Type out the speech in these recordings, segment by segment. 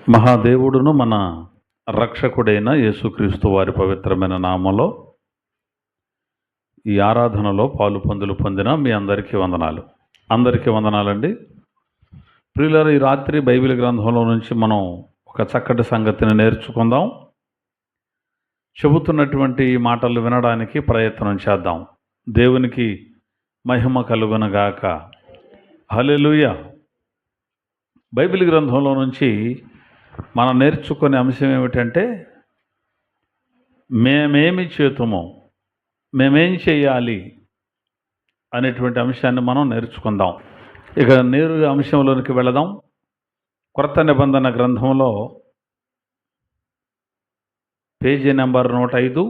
మహాదేవుడును మన రక్షకుడైన యేసుక్రీస్తు వారి పవిత్రమైన నామంలో ఈ ఆరాధనలో పాలు పొందిన మీ అందరికీ వందనాలు. అందరికీ వందనాలండి. ప్రియులారా, ఈ రాత్రి బైబిల్ గ్రంథంలో నుంచి మనం ఒక చక్కటి సంగతిని నేర్చుకుందాం. చెబుతున్నటువంటి ఈ మాటలు వినడానికి ప్రయత్నం చేద్దాం. దేవునికి మహిమ కలుగునగాక. హల్లెలూయా. బైబిల్ గ్రంథంలో నుంచి మనం నేర్చుకునే అంశం ఏమిటంటే, మేమేమి చేతుమో, మేమేం చేయాలి అనేటువంటి అంశాన్ని మనం నేర్చుకుందాం. ఇక నేరుగా అంశంలోనికి వెళదాం. క్రొత్త నిబంధన గ్రంథంలో పేజీ నెంబర్ 105,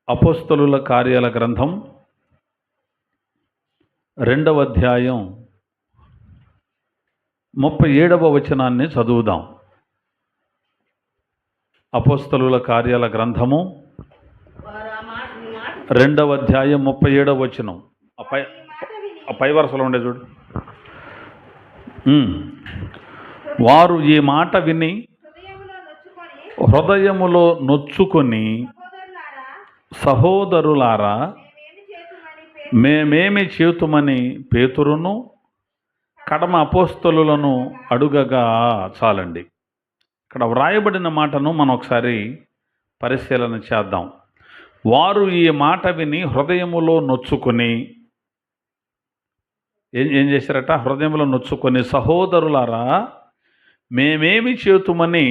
అపోస్తలుల కార్యాల గ్రంథం 2వ అధ్యాయం 37వ వచనాన్ని చదువుదాం. అపోస్తలుల కార్యాల గ్రంథము 2వ అధ్యాయం 37వ వచనం. పై వరుసలో ఉండే చూడు. వారు ఈ మాట విని హృదయములో నొచ్చుకొని, సహోదరులారా, మేమేమి చేతుమని పేతురును కడమ అపోస్తలులను అడుగగా. చాలండి. ఇక్కడ వ్రాయబడిన మాటను మనం ఒకసారి పరిశీలన చేద్దాం. వారు ఈ మాట విని హృదయములో నొచ్చుకొని, ఏం చేశారట? హృదయంలో నొచ్చుకొని, సహోదరులారా, మేమేమి చేతుమని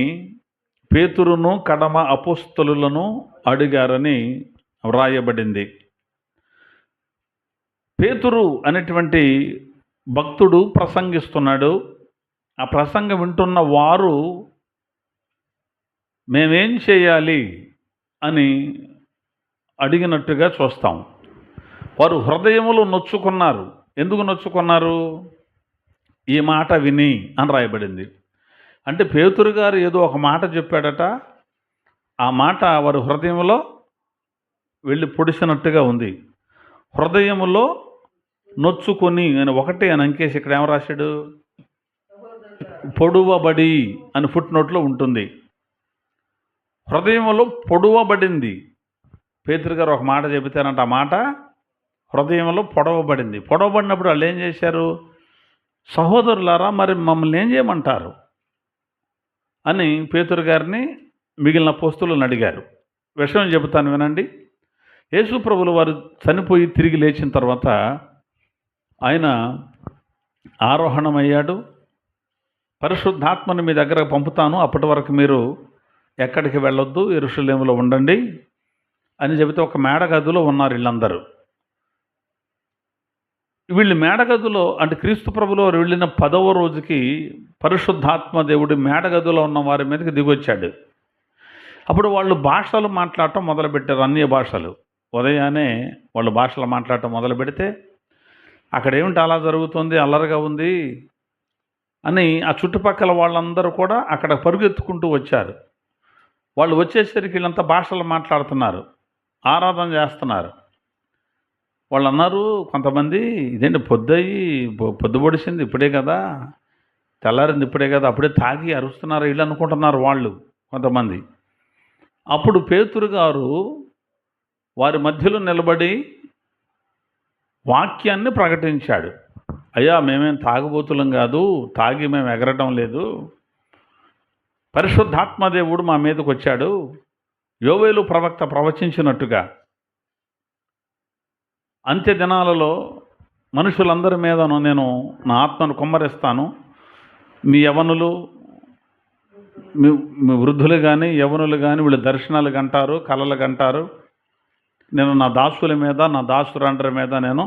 పేతురును కడమ అపోస్తలులను అడిగారని వ్రాయబడింది. పేతురు అనేటువంటి భక్తుడు ప్రసంగిస్తున్నాడు. ఆ ప్రసంగం వింటున్న వారు మేమేం చేయాలి అని అడిగినట్టుగా చూస్తాం. వారు హృదయములో నొచ్చుకున్నారు. ఎందుకు నొచ్చుకున్నారు? ఈ మాట విని అని రాయబడింది. అంటే పేతురు గారు ఏదో ఒక మాట చెప్పాడట. ఆ మాట వారి హృదయంలో వెళ్ళి పొడిసినట్టుగా ఉంది. హృదయములో నొచ్చుకొని అని ఒకటి అని అంకేసి ఇక్కడ ఏం రాశాడు? పొడువబడి అని ఫుట్ నోట్లో ఉంటుంది. హృదయంలో పొడువబడింది. పేతురు గారు ఒక మాట చెబితేనంట, ఆ మాట హృదయంలో పొడవబడింది. పొడవబడినప్పుడు వాళ్ళు ఏం చేశారు? సహోదరులారా, మరి మమ్మల్ని ఏం చేయమంటారు అని పేతురు గారిని మిగిలిన అపోస్తలులను అడిగారు. విషయం చెబుతాను వినండి. యేసు ప్రభువుల వారు చనిపోయి తిరిగి లేచిన తర్వాత ఆయన ఆరోహణమయ్యాడు. పరిశుద్ధాత్మని మీ దగ్గర పంపుతాను, అప్పటి వరకు మీరు ఎక్కడికి వెళ్ళొద్దు, యెరూషలేములో ఉండండి అని చెబితే ఒక మేడగదిలో ఉన్నారు వీళ్ళందరూ. వీళ్ళు మేడగదిలో, అంటే క్రీస్తు ప్రభులో వెళ్ళిన 10వ రోజుకి పరిశుద్ధాత్మ దేవుడి మేడగదిలో ఉన్న వారి మీదకి దిగొచ్చాడు. అప్పుడు వాళ్ళు భాషలు మాట్లాడటం మొదలుపెట్టారు, అన్య భాషలు. ఉదయాన్నే వాళ్ళు భాషలు మాట్లాడటం మొదలు పెడితే అక్కడ ఏమిటి అలా జరుగుతుంది, అల్లరిగా ఉంది అని ఆ చుట్టుపక్కల వాళ్ళందరూ కూడా అక్కడ పరుగెత్తుకుంటూ వచ్చారు. వాళ్ళు వచ్చేసరికి వీళ్ళంతా భాషలు మాట్లాడుతున్నారు, ఆరాధన చేస్తున్నారు. వాళ్ళు అన్నారు, కొంతమంది, ఇదేంటి పొద్దు పొడిసింది ఇప్పుడే కదా, తెల్లారింది ఇప్పుడే కదా, అప్పుడే తాగి అరుస్తున్నారు వీళ్ళు అనుకుంటున్నారు వాళ్ళు కొంతమంది. అప్పుడు పేతురు గారు వారి మధ్యలో నిలబడి వాక్యాన్ని ప్రకటించాడు. అయ్యా, మేమేం తాగుబోతులం కాదు, తాగి మేము ఎగరటం లేదు. పరిశుద్ధాత్మదేవుడు మా మీదకి వచ్చాడు. యోవేలు ప్రవక్త ప్రవచించినట్టుగా అంత్య దినాలలో మనుషులందరి మీదను నేను నా ఆత్మను కుమ్మరిస్తాను. మీ యవనులు, మీ వృద్ధులు కానీ యవనులు కానీ వీళ్ళు దర్శనాలు కంటారు, కలలు కంటారు. నేను నా దాసుల మీద, నా దాసురండ్రి మీద నేను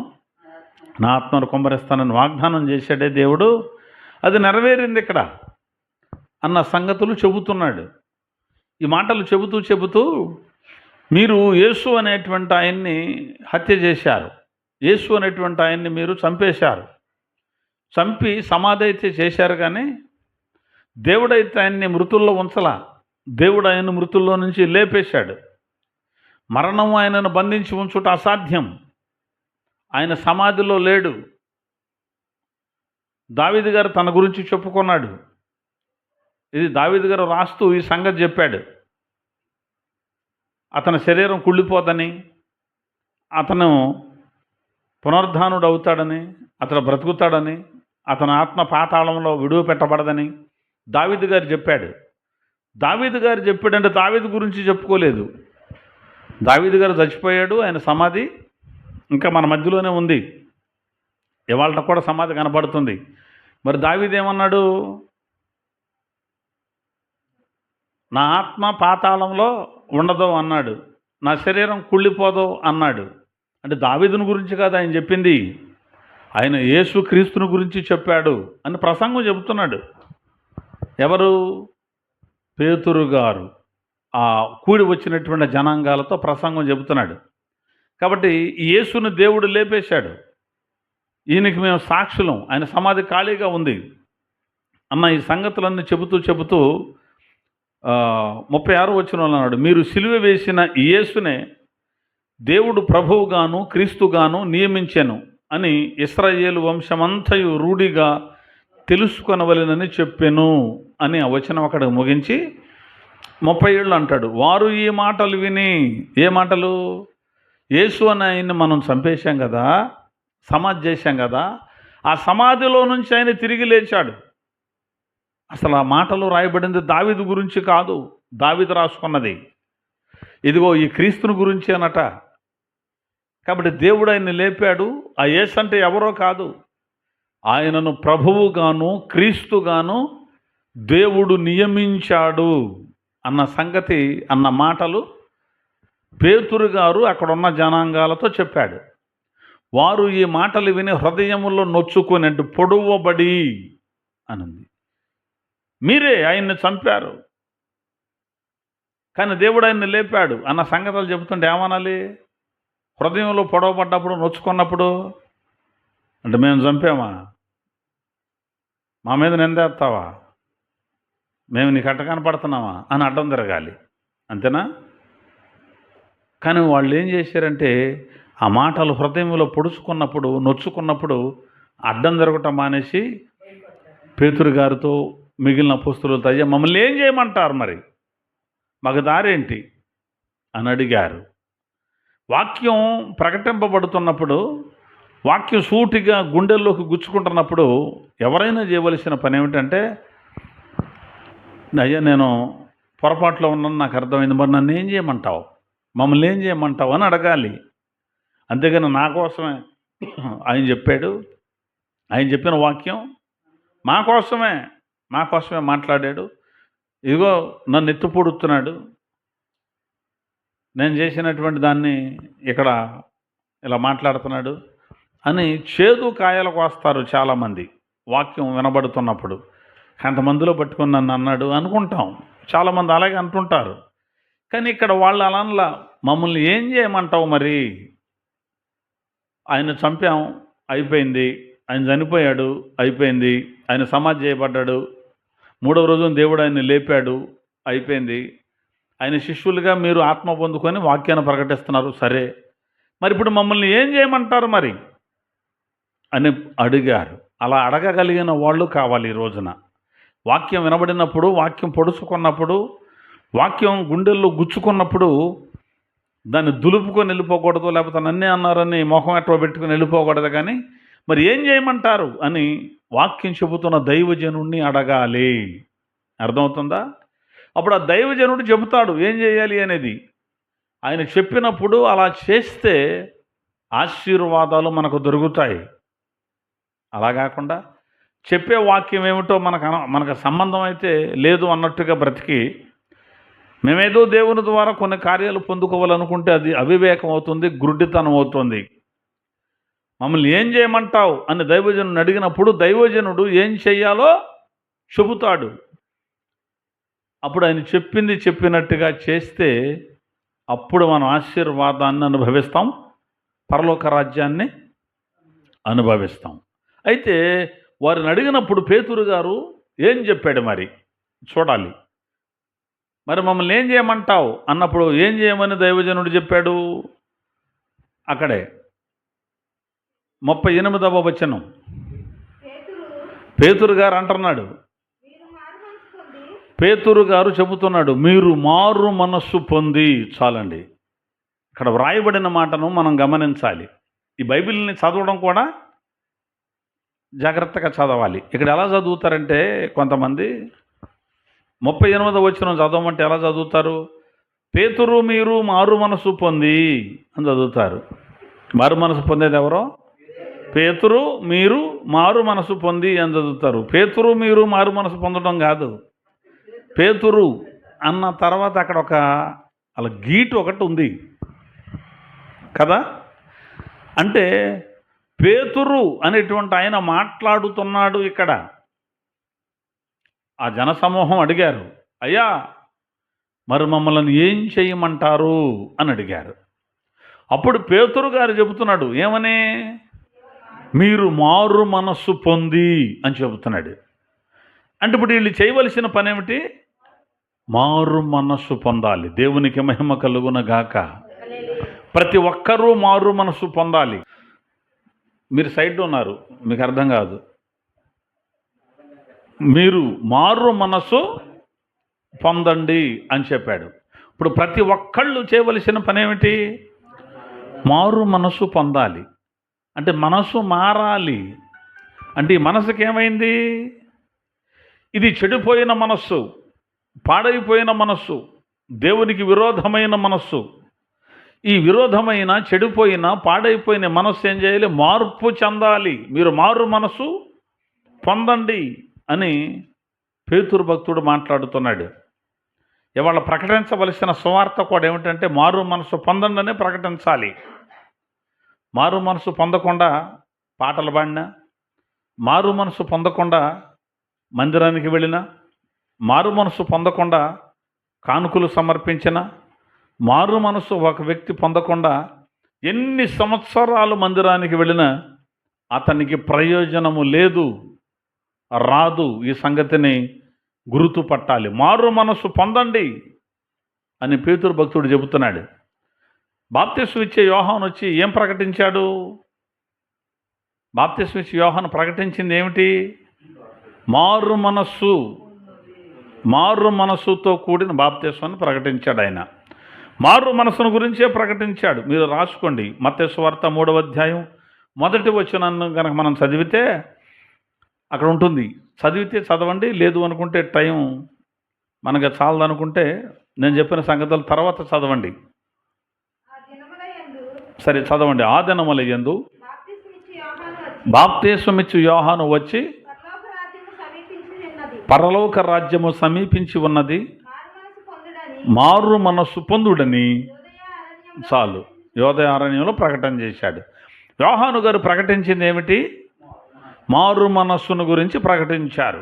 నా ఆత్మను కుమ్మరిస్తానని వాగ్దానం చేశాడే దేవుడు. అది నెరవేరింది ఇక్కడ అన్న సంగతులు చెబుతున్నాడు. ఈ మాటలు చెబుతూ మీరు యేసు అనేటువంటి ఆయన్ని హత్య చేశారు, యేసు అనేటువంటి ఆయన్ని మీరు చంపేశారు. చంపి సమాధి అయితే చేశారు, కానీ దేవుడైతే ఆయన్ని మృతుల్లో ఉంచలా. దేవుడు ఆయన్ని మృతుల్లో నుంచి లేపేశాడు. మరణం ఆయనను బంధించి ఉంచుట అసాధ్యం. ఆయన సమాధిలో లేడు. దావీదు గారు తన గురించి చెప్పుకున్నాడు, ఇది దావీదు గారు రాస్తూ ఈ సంగతి చెప్పాడు. అతని శరీరం కుళ్ళిపోదని, అతను పునరుద్ధానుడు అవుతాడని, అతను బ్రతుకుతాడని, అతని ఆత్మ పాతాళంలో విడువ పెట్టబడదని దావీదు గారు చెప్పాడు. దావీదు గారు చెప్పాడంటే దావీదు గురించి చెప్పుకోలేదు. దావీదు గారు చచ్చిపోయాడు, ఆయన సమాధి ఇంకా మన మధ్యలోనే ఉంది. ఇవాళ కూడా సమాధి కనబడుతుంది. మరి దావీదు ఏమన్నాడు? నా ఆత్మ పాతాళంలో ఉండదు అన్నాడు, నా శరీరం కుళ్ళిపోదు అన్నాడు. అంటే దావీదుని గురించి కాదు ఆయన చెప్పింది, ఆయన యేసు క్రీస్తుని గురించి చెప్పాడు అని ప్రసంగం చెబుతున్నాడు. ఎవరు? పేతురు గారు ఆ కూడి వచ్చినటువంటి జనాంగాలతో ప్రసంగం చెబుతున్నాడు. కాబట్టి ఈ యేసుని దేవుడు లేపేశాడు, ఈయనకి మేము సాక్షులం, ఆయన సమాధి ఖాళీగా ఉంది అన్న ఈ సంగతులన్నీ చెబుతూ 36 వచనంలో అన్నాడు, మీరు సిలువ వేసిన ఈ యేసునే దేవుడు ప్రభువుగాను క్రీస్తుగాను నియమించెను అని ఇశ్రాయేలు వంశమంతయు రూఢిగా తెలుసుకొనవలెనని చెప్పెను అని ఆ వచనం అక్కడ ముగించి 37 అంటాడు, వారు ఈ మాటలు విని, ఏ మాటలు? యేసు అని ఆయన్ని మనం చంపేశాం కదా, సమాధి చేశాం కదా, ఆ సమాధిలో నుంచి ఆయన తిరిగి లేచాడు. అసలు ఆ మాటలు రాయబడింది దావీదు గురించి కాదు, దావీదు రాసుకున్నది. ఇదిగో ఈ క్రీస్తుని గురించి అనట. కాబట్టి దేవుడు ఆయన్ని లేపాడు. ఆ యేసు అంటే ఎవరో కాదు, ఆయనను ప్రభువుగాను క్రీస్తుగాను దేవుడు నియమించాడు అన్న సంగతి, అన్న మాటలు పేతురు గారు అక్కడున్న జనాంగాలతో చెప్పాడు. వారు ఈ మాటలు విని హృదయములో నొచ్చుకునేట్టు పొడవబడి అనంది. మీరే ఆయన్ని చంపారు కానీ దేవుడు ఆయన్ని లేపాడు అన్న సంగతులు చెబుతుంటే ఏమనాలి? హృదయంలో పొడవబడ్డప్పుడు, నొచ్చుకున్నప్పుడు అంటే మేము చంపామా, మా మీద నిందేస్తావా, మేము నీకు అట్ట కనపడుతున్నామా అని అడ్డం తిరగాలి, అంతేనా? కానీ వాళ్ళు ఏం చేశారంటే ఆ మాటలు హృదయంలో పొడుచుకున్నప్పుడు, నొచ్చుకున్నప్పుడు అడ్డం తిరగటం మానేసి పేతురు గారితో మిగిలిన అపోస్తలులతో, అయ్యా మమ్మల్ని ఏం చేయమంటారు, మరి మాకు దారేంటి అని అడిగారు. వాక్యం ప్రకటింపబడుతున్నప్పుడు, వాక్యం సూటిగా గుండెల్లోకి గుచ్చుకుంటున్నప్పుడు ఎవరైనా చేయవలసిన పని ఏమిటంటే, అయ్యా నేను పొరపాట్లో ఉన్నాను, నాకు అర్థమైంది, మరి నన్ను ఏం చేయమంటావు, మమ్మల్ని ఏం చేయమంటావు అని అడగాలి. అంతేగాని నా కోసమే ఆయన చెప్పాడు, ఆయన చెప్పిన వాక్యం మా కోసమే మాట్లాడాడు, ఇదిగో నన్ను ఎత్తుపొడుతున్నాడు, నేను చేసినటువంటి దాన్ని ఇక్కడ ఇలా మాట్లాడుతున్నాడు అని చేదు కాయలకు వస్తారు చాలామంది. వాక్యం వినబడుతున్నప్పుడు కొంతమందిలో పట్టుకొని నన్ను అన్నాడు అనుకుంటాం, చాలామంది అలాగే అంటుంటారు. కానీ ఇక్కడ వాళ్ళు అలా మమ్మల్ని ఏం చేయమంటావు, మరి ఆయన చంపాం అయిపోయింది, ఆయన చనిపోయాడు అయిపోయింది, ఆయన సమాధి చేయబడ్డాడు, 3వ రోజున దేవుడు ఆయన్ని లేపాడు అయిపోయింది, ఆయన శిష్యులుగా మీరు ఆత్మ పొందుకొని వాక్యాన్ని ప్రకటిస్తున్నారు, సరే మరి ఇప్పుడు మమ్మల్ని ఏం చేయమంటారు మరి అని అడిగారు. అలా అడగగలిగిన వాళ్ళు కావాలి ఈ రోజున. వాక్యం వినబడినప్పుడు, వాక్యం పొడుచుకున్నప్పుడు, వాక్యం గుండెల్లో గుచ్చుకున్నప్పుడు దాన్ని దులుపుకొని వెళ్ళిపోకూడదు, లేకపోతే నన్నే అన్నారని మొహం ఎట్లా పెట్టుకుని వెళ్ళిపోకూడదు. కానీ మరి ఏం చేయమంటారు అని వాక్యం చెబుతున్న దైవజనుడిని అడగాలి. అర్థమవుతుందా? అప్పుడు ఆ దైవజనుడు చెబుతాడు ఏం చేయాలి అనేది. ఆయన చెప్పినప్పుడు అలా చేస్తే ఆశీర్వాదాలు మనకు దొరుకుతాయి. అలా కాకుండా చెప్పే వాక్యం ఏమిటో మనకు సంబంధం అయితే లేదు అన్నట్టుగా బ్రతికి మేమేదో దేవుని ద్వారా కొన్ని కార్యాలు పొందుకోవాలనుకుంటే అది అవివేకం అవుతుంది, గుడ్డితనం అవుతుంది. మమ్మల్ని ఏం చేయమంటావు అని దైవజనుడిని అడిగినప్పుడు దైవజనుడు ఏం చెయ్యాలో చెబుతాడు. అప్పుడు ఆయన చెప్పింది చెప్పినట్టుగా చేస్తే అప్పుడు మనం ఆశీర్వాదాన్ని అనుభవిస్తాం, పరలోక రాజ్యాన్ని అనుభవిస్తాం. అయితే వారిని అడిగినప్పుడు పేతురు గారు ఏం చెప్పాడు మరి చూడాలి. మరి మమ్మల్ని ఏం చేయమంటావు అన్నప్పుడు ఏం చేయమని దైవజనుడు చెప్పాడు? అక్కడే 38వ వచనం పేతురు గారు అంటున్నాడు, పేతురు గారు చెబుతున్నాడు, మీరు మారు మనస్సు పొంది. చాలండి. ఇక్కడ వ్రాయబడిన మాటను మనం గమనించాలి. ఈ బైబిల్ని చదవడం కూడా జాగ్రత్తగా చదవాలి. ఇక్కడ ఎలా చదువుతారంటే కొంతమంది 38వ వచనం చదవమంటే ఎలా చదువుతారు? పేతురు మీరు మారు మనసు పొంది అని చదువుతారు. మారు మనసు పొందేది ఎవరో? పేతురు మీరు మారు మనసు పొంది అని చదువుతారు. పేతురు మీరు మారు మనసు పొందడం కాదు. పేతురు అన్న తర్వాత అక్కడ ఒక అలా గీటు ఒకటి ఉంది కదా. అంటే పేతురు అనేటువంటి ఆయన మాట్లాడుతున్నాడు. ఇక్కడ ఆ జనసమూహం అడిగారు, అయ్యా మరి మమ్మల్ని ఏం చేయమంటారు అని అడిగారు. అప్పుడు పేతురు గారు చెబుతున్నాడు, ఏమని? మీరు మారు మనస్సు పొంది అని చెబుతున్నాడు. అంటే ఇప్పుడు వీళ్ళు చేయవలసిన పని ఏమిటి? మారు మనస్సు పొందాలి. దేవునికి మహిమ కలుగునగాక. ప్రతి ఒక్కరూ మారు మనస్సు పొందాలి. మీరు సైడ్ ఉన్నారు, మీకు అర్థం కాదు. మీరు మారు మనస్సు పొందండి అని చెప్పాడు. ఇప్పుడు ప్రతి ఒక్కళ్ళు చేయవలసిన పని ఏమిటి? మారు మనస్సు పొందాలి. అంటే మనసు మారాలి. అంటే ఈ మనసుకి ఏమైంది? ఇది చెడిపోయిన మనస్సు, పాడైపోయిన మనస్సు, దేవునికి విరోధమైన మనస్సు. ఈ విరోధమైన, చెడిపోయిన, పాడైపోయిన మనస్సు ఏం చేయాలి? మార్పు చెందాలి. మీరు మారు మనస్సు పొందండి అని పేతురు భక్తుడు మాట్లాడుతున్నాడు. ఇవాళ ప్రకటించవలసిన సువార్త కూడా ఏమిటంటే మారు మనసు పొందండి అనే ప్రకటించాలి. మారు మనసు పొందకుండా పాటలు పాడినా, మారు మనసు పొందకుండా మందిరానికి వెళ్ళినా, మారు మనసు పొందకుండా కానుకలు సమర్పించిన, మారు మనసు ఒక వ్యక్తి పొందకుండా ఎన్ని సంవత్సరాలు మందిరానికి వెళ్ళినా అతనికి ప్రయోజనము లేదు, రాదు. ఈ సంగతిని గుర్తుపట్టాలి. మారు మనసు పొందండి అని పేతురు భక్తుడు చెబుతున్నాడు. బాప్తిస్మం ఇచ్చే యోహాను వచ్చి ఏం ప్రకటించాడు? బాప్తిస్మం ఇచ్చే యోహాను ప్రకటించింది ఏమిటి? మారు మనస్సు, మారు మనస్సుతో కూడిన బాప్తిస్మాన్ని ప్రకటించాడు. ఆయన మారు మనస్సును గురించే ప్రకటించాడు. మీరు రాసుకోండి. మత్తయి సువార్త 3వ అధ్యాయం 1వ వచనాన్ని కనుక మనం చదివితే అక్కడ ఉంటుంది. చదివితే చదవండి, లేదు అనుకుంటే టైం మనకు చాలదనుకుంటే నేను చెప్పిన సంగతుల తర్వాత చదవండి. సరే చదవండి. ఆ దినముల యందు బాప్తిస్మమిచ్చు యోహాను వచ్చి పరలోక రాజ్యము సమీపించి ఉన్నది, మారు మనస్సు పొందుడని చాలు యోదయ అరణ్యంలో ప్రకటన చేశాడు. యోహాను గారు ప్రకటించింది ఏమిటి? మారు మనస్సును గురించి ప్రకటించారు.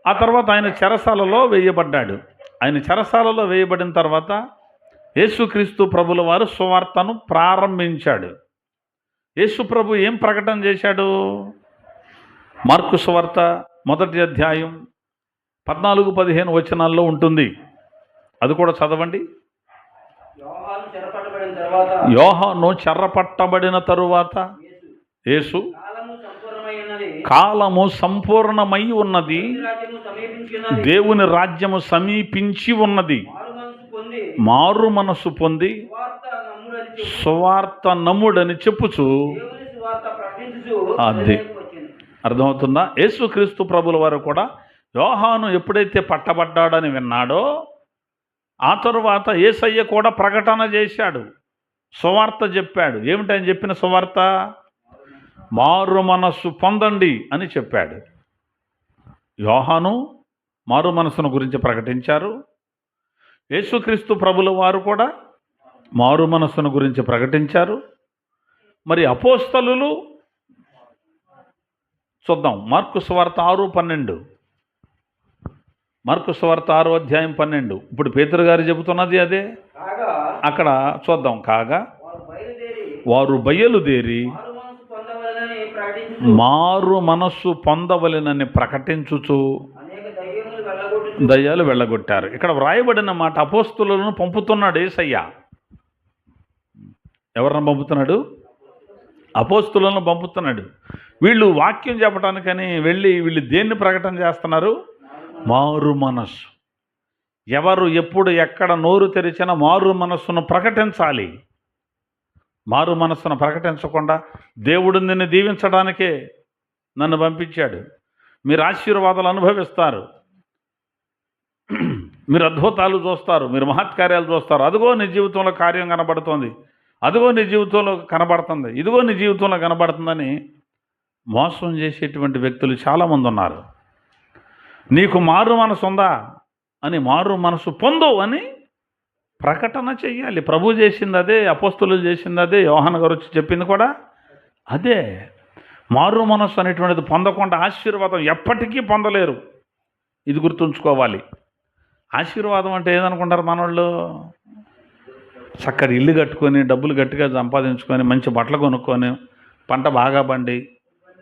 ఆ తర్వాత ఆయన చెరసాలలో వేయబడ్డాడు. ఆయన చెరసాలలో వేయబడిన తర్వాత యేసుక్రీస్తు ప్రభుల వారు సువార్తను ప్రారంభించాడు. యేసు ప్రభు ఏం ప్రకటన చేశాడు? మార్కు సువార్త 1వ అధ్యాయం 14-15 వచనాల్లో ఉంటుంది. అది కూడా చదవండి. యోహాను చెరపట్టబడిన తరువాత యేసు కాలము సంపూర్ణమై ఉన్నది, దేవుని రాజ్యము సమీపించి ఉన్నది, మారు మనస్సు పొంది సువార్త నమ్ముడని చెప్పుచు. అది అర్థమవుతుందా? యేసుక్రీస్తు ప్రభుల వారు కూడా యోహాను ఎప్పుడైతే పట్టబడ్డాడని విన్నాడో ఆ తరువాత యేసయ్య కూడా ప్రకటన చేశాడు, సువార్త చెప్పాడు. ఏమిటని చెప్పిన సువార్త? మారు మనస్సు పొందండి అని చెప్పాడు. యోహాను మారు మనస్సును గురించి ప్రకటించారు. యేసుక్రీస్తు ప్రభుల వారు కూడా మారు మనస్సును గురించి ప్రకటించారు. మరి అపోస్తలులు చూద్దాం. మార్కు సువార్త 6:12. మార్కు సువార్త 6వ అధ్యాయం 12. ఇప్పుడు పేతురు గారు చెబుతున్నది అదే. అక్కడ చూద్దాం. కాగా వారు బయలుదేరి మారు మనస్సు పొందవలెనని ప్రకటించుచు దయ్యాలు వెళ్ళగొట్టారు. ఇక్కడ వ్రాయబడిన మాట అపోస్తలులను పంపుతున్నాడు యేసయ్య. ఎవరిని పంపుతున్నాడు? అపోస్తలులను పంపుతున్నాడు. వీళ్ళు వాక్యం చెప్పడానికని వెళ్ళి వీళ్ళు దేన్ని ప్రకటన చేస్తున్నారు? మారు మనస్సు. ఎవరు ఎప్పుడు ఎక్కడ నోరు తెరిచినా మారు మనస్సును ప్రకటించాలి. మారు మనస్సును ప్రకటించకుండా దేవుడు నిన్ను దీవించడానికే నన్ను పంపించాడు. మీరు ఆశీర్వాదాలు అనుభవిస్తారు, మీరు అద్భుతాలు చూస్తారు, మీరు మహత్కార్యాలు చూస్తారు. అదిగో నీ జీవితంలో కార్యం కనబడుతోంది, అదిగో నీ జీవితంలో కనబడుతుంది, ఇదిగో నీ జీవితంలో కనబడుతుందని మోసం చేసేటువంటి వ్యక్తులు చాలామంది ఉన్నారు. నీకు మారు మనసు ఉందా అని, మారు మనసు పొందు అని ప్రకటన చెయ్యాలి. ప్రభు చేసింది అదే, అపోస్తులు చేసింది అదే, యోహాను గారు వచ్చి చెప్పింది కూడా అదే. మారు మనస్సు అనేటువంటిది పొందకుండా ఆశీర్వాదం ఎప్పటికీ పొందలేరు. ఇది గుర్తుంచుకోవాలి. ఆశీర్వాదం అంటే ఏదనుకుంటారు మనోళ్ళు? చక్కటి ఇల్లు కట్టుకొని, డబ్బులు గట్టిగా సంపాదించుకొని, మంచి బట్టలు కొనుక్కొని, పంట బాగా పండి,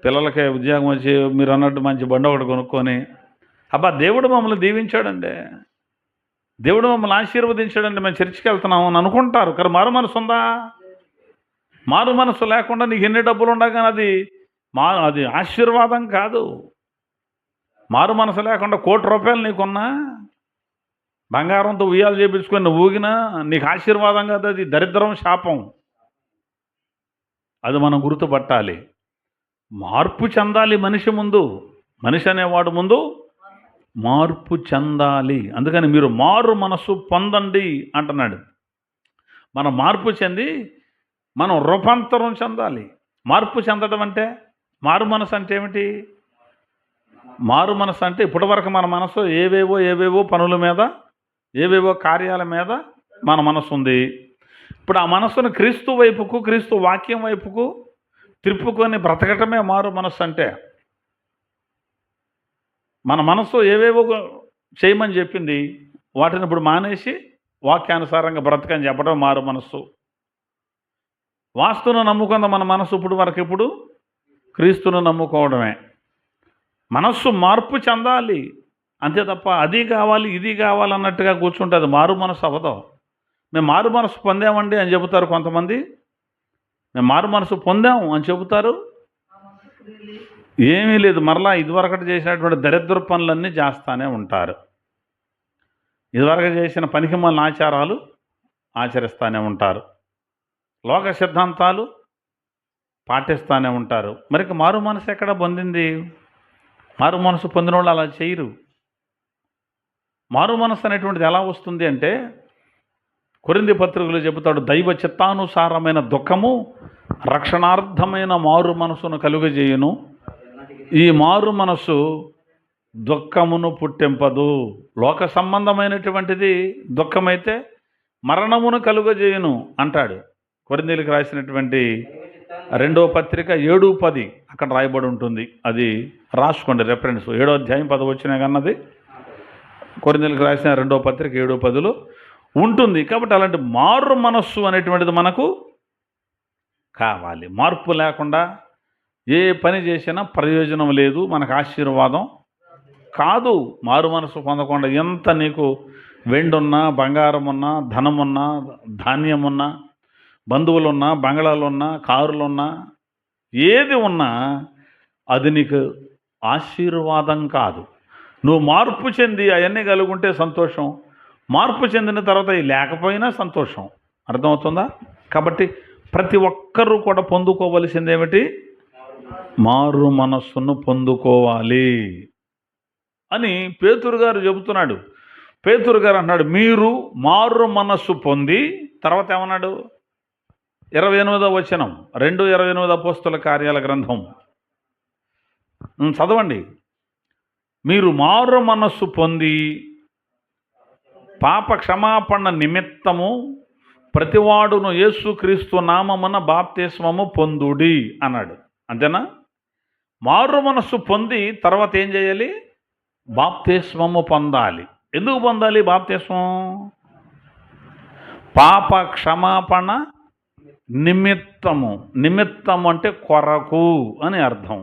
పిల్లలకి ఉద్యోగం వచ్చి మీరు అన్నట్టు మంచి బండి ఒకటి కొనుక్కొని, అబ్బా దేవుడు మమ్మల్ని దీవించాడండి, దేవుడు మమ్మల్ని ఆశీర్వదించాడండి, మేము చర్చికి వెళ్తున్నాము అని అనుకుంటారు. కానీ మారు మనసు ఉందా? మారు మనసు లేకుండా నీకు ఎన్ని డబ్బులు ఉండగానే అది ఆశీర్వాదం కాదు. మారు మనసు లేకుండా ₹1,00,00,000 నీకున్నా, బంగారంతో ఉయ్యాలు చేపించుకొని నువ్వు ఊగినా నీకు ఆశీర్వాదం కాదు, అది దరిద్రం, శాపం. అది మనం గుర్తుపట్టాలి. మార్పు చెందాలి మనిషి ముందు, మనిషి అనేవాడు ముందు మార్పు చెందాలి. అందుకని మీరు మారు మనసు పొందండి అంటున్నాడు. మనం మార్పు చెంది మనం రూపాంతరం చెందాలి. మార్పు చెందడం అంటే, మారు మనసు అంటే ఏమిటి? మారు మనసు అంటే ఇప్పటివరకు మన మనసు ఏవేవో పనుల మీద, ఏవేవో కార్యాల మీద మన మనసు ఉంది. ఇప్పుడు ఆ మనసును క్రీస్తు వైపుకు, క్రీస్తు వాక్యం వైపుకు త్రిప్పుకొని బ్రతకటమే మారు మనసు అంటే. మన మనసు ఏవేవో చేయమని చెప్పింది, వాటిని ఇప్పుడు మానేసి వాక్యానుసారంగా బ్రతకని చెప్పడం మారు మనస్సు. వాస్తును నమ్ముకున్న మన మనసు ఇప్పుడు క్రీస్తును నమ్ముకోవడమే. మనస్సు మార్పు చెందాలి అంతే తప్ప అది కావాలి ఇది కావాలన్నట్టుగా కూర్చుంటుంది. మారు మనసు అవ్వదు. మేము మారు మనసు పొందామండి అని చెబుతారు కొంతమంది. మేము మారు మనసు పొందాము అని చెబుతారు, ఏమీ లేదు, మరలా ఇదివరకటి చేసినటువంటి దరిద్ర పనులన్నీ చేస్తూనే ఉంటారు. ఇదివరకు చేసిన పనికిమాలిన ఆచారాలు ఆచరిస్తూనే ఉంటారు, లోక సిద్ధాంతాలు పాటిస్తూనే ఉంటారు. మరి మారు మనసు ఎక్కడ పొందింది? మారు మనసు పొందిన వాళ్ళు అలా చేయరు. మారు మనసు అనేటువంటిది ఎలా వస్తుంది అంటే, కొరింథీ పత్రికలో చెబుతాడు, దైవ చిత్తానుసారమైన దుఃఖము రక్షణార్థమైన మారు మనసును కలుగజేయును. ఈ మారు మనసు దుఃఖమును పుట్టింపదు. లోక సంబంధమైనటువంటిది దుఃఖమైతే మరణమును కలుగజేయును అంటాడు. కొరింథీలకు రాసినటువంటి 2వ పత్రిక 7:10 అక్కడ రాయబడి ఉంటుంది. అది రాసుకోండి, రెఫరెన్స్ 7వ అధ్యాయం 10 వచ్చినా కన్నది కొరింథీలకు రాసిన 2వ పత్రిక 7:10లో ఉంటుంది. కాబట్టి అలాంటి మారు మనస్సు అనేటువంటిది మనకు కావాలి. మార్పు లేకుండా ఏ పని చేసినా ప్రయోజనం లేదు, మనకు ఆశీర్వాదం కాదు. మారు మనసు పొందకుండా ఎంత నీకు వెండున్నా, బంగారం ఉన్నా, ధనమున్నా, ధాన్యమున్నా, బంధువులున్నా, బంగళాలున్నా, కారులున్నా, ఏది ఉన్నా అది నీకు ఆశీర్వాదం కాదు. నువ్వు మార్పు చెంది అవన్నీ కలుగుంటే సంతోషం, మార్పు చెందిన తర్వాత లేకపోయినా సంతోషం. అర్థమవుతుందా? కాబట్టి ప్రతి ఒక్కరూ కూడా పొందుకోవలసింది ఏమిటి? మారు మనస్సును పొందుకోవాలి అని పేతురు గారు చెబుతున్నాడు. పేతురు గారు అన్నాడు, మీరు మారు మనస్సు పొంది, తర్వాత ఏమన్నాడు? 28వ వచనం, 2:28 అపోస్తల కార్యాల గ్రంథం చదవండి. మీరు మారు మనస్సు పొంది పాప క్షమాపణ నిమిత్తము ప్రతివాడును యేసుక్రీస్తు నామమున బాప్తిస్మము పొందుడి అన్నాడు. అంతేనా? మారు మనస్సు పొంది తర్వాత ఏం చేయాలి? బాప్తిస్మము పొందాలి. ఎందుకు పొందాలి బాప్తిస్మం? పాప క్షమాపణ నిమిత్తము. నిమిత్తము అంటే కొరకు అని అర్థం.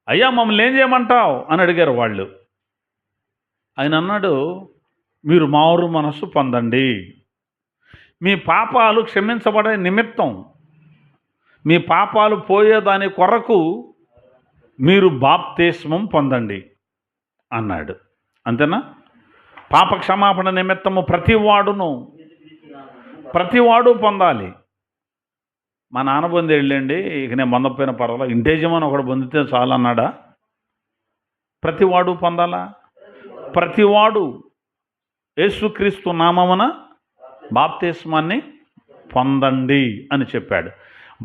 అయ్యా మమ్మల్ని ఏం చేయమంటావు అని అడిగారు వాళ్ళు. ఆయన అన్నాడు, మీరు మారు మనస్సు పొందండి. మీ పాపాలు క్షమించబడే నిమిత్తం, మీ పాపాలు పోయేదాని కొరకు మీరు బాప్తిస్మం పొందండి అన్నాడు. అంతేనా? పాప క్షమాపణ నిమిత్తము ప్రతివాడు పొందాలి. మా నాన్న పొంది వెళ్ళండి, ఇక నేను పొందకపోయినా పర్వాలేదు, ఇంటేజమని ఒకడు పొందితే చాలు అన్నాడా? ప్రతివాడు పొందాలా? ప్రతివాడు యేసుక్రీస్తు నామమున బాప్తిస్మాన్ని పొందండి అని చెప్పాడు.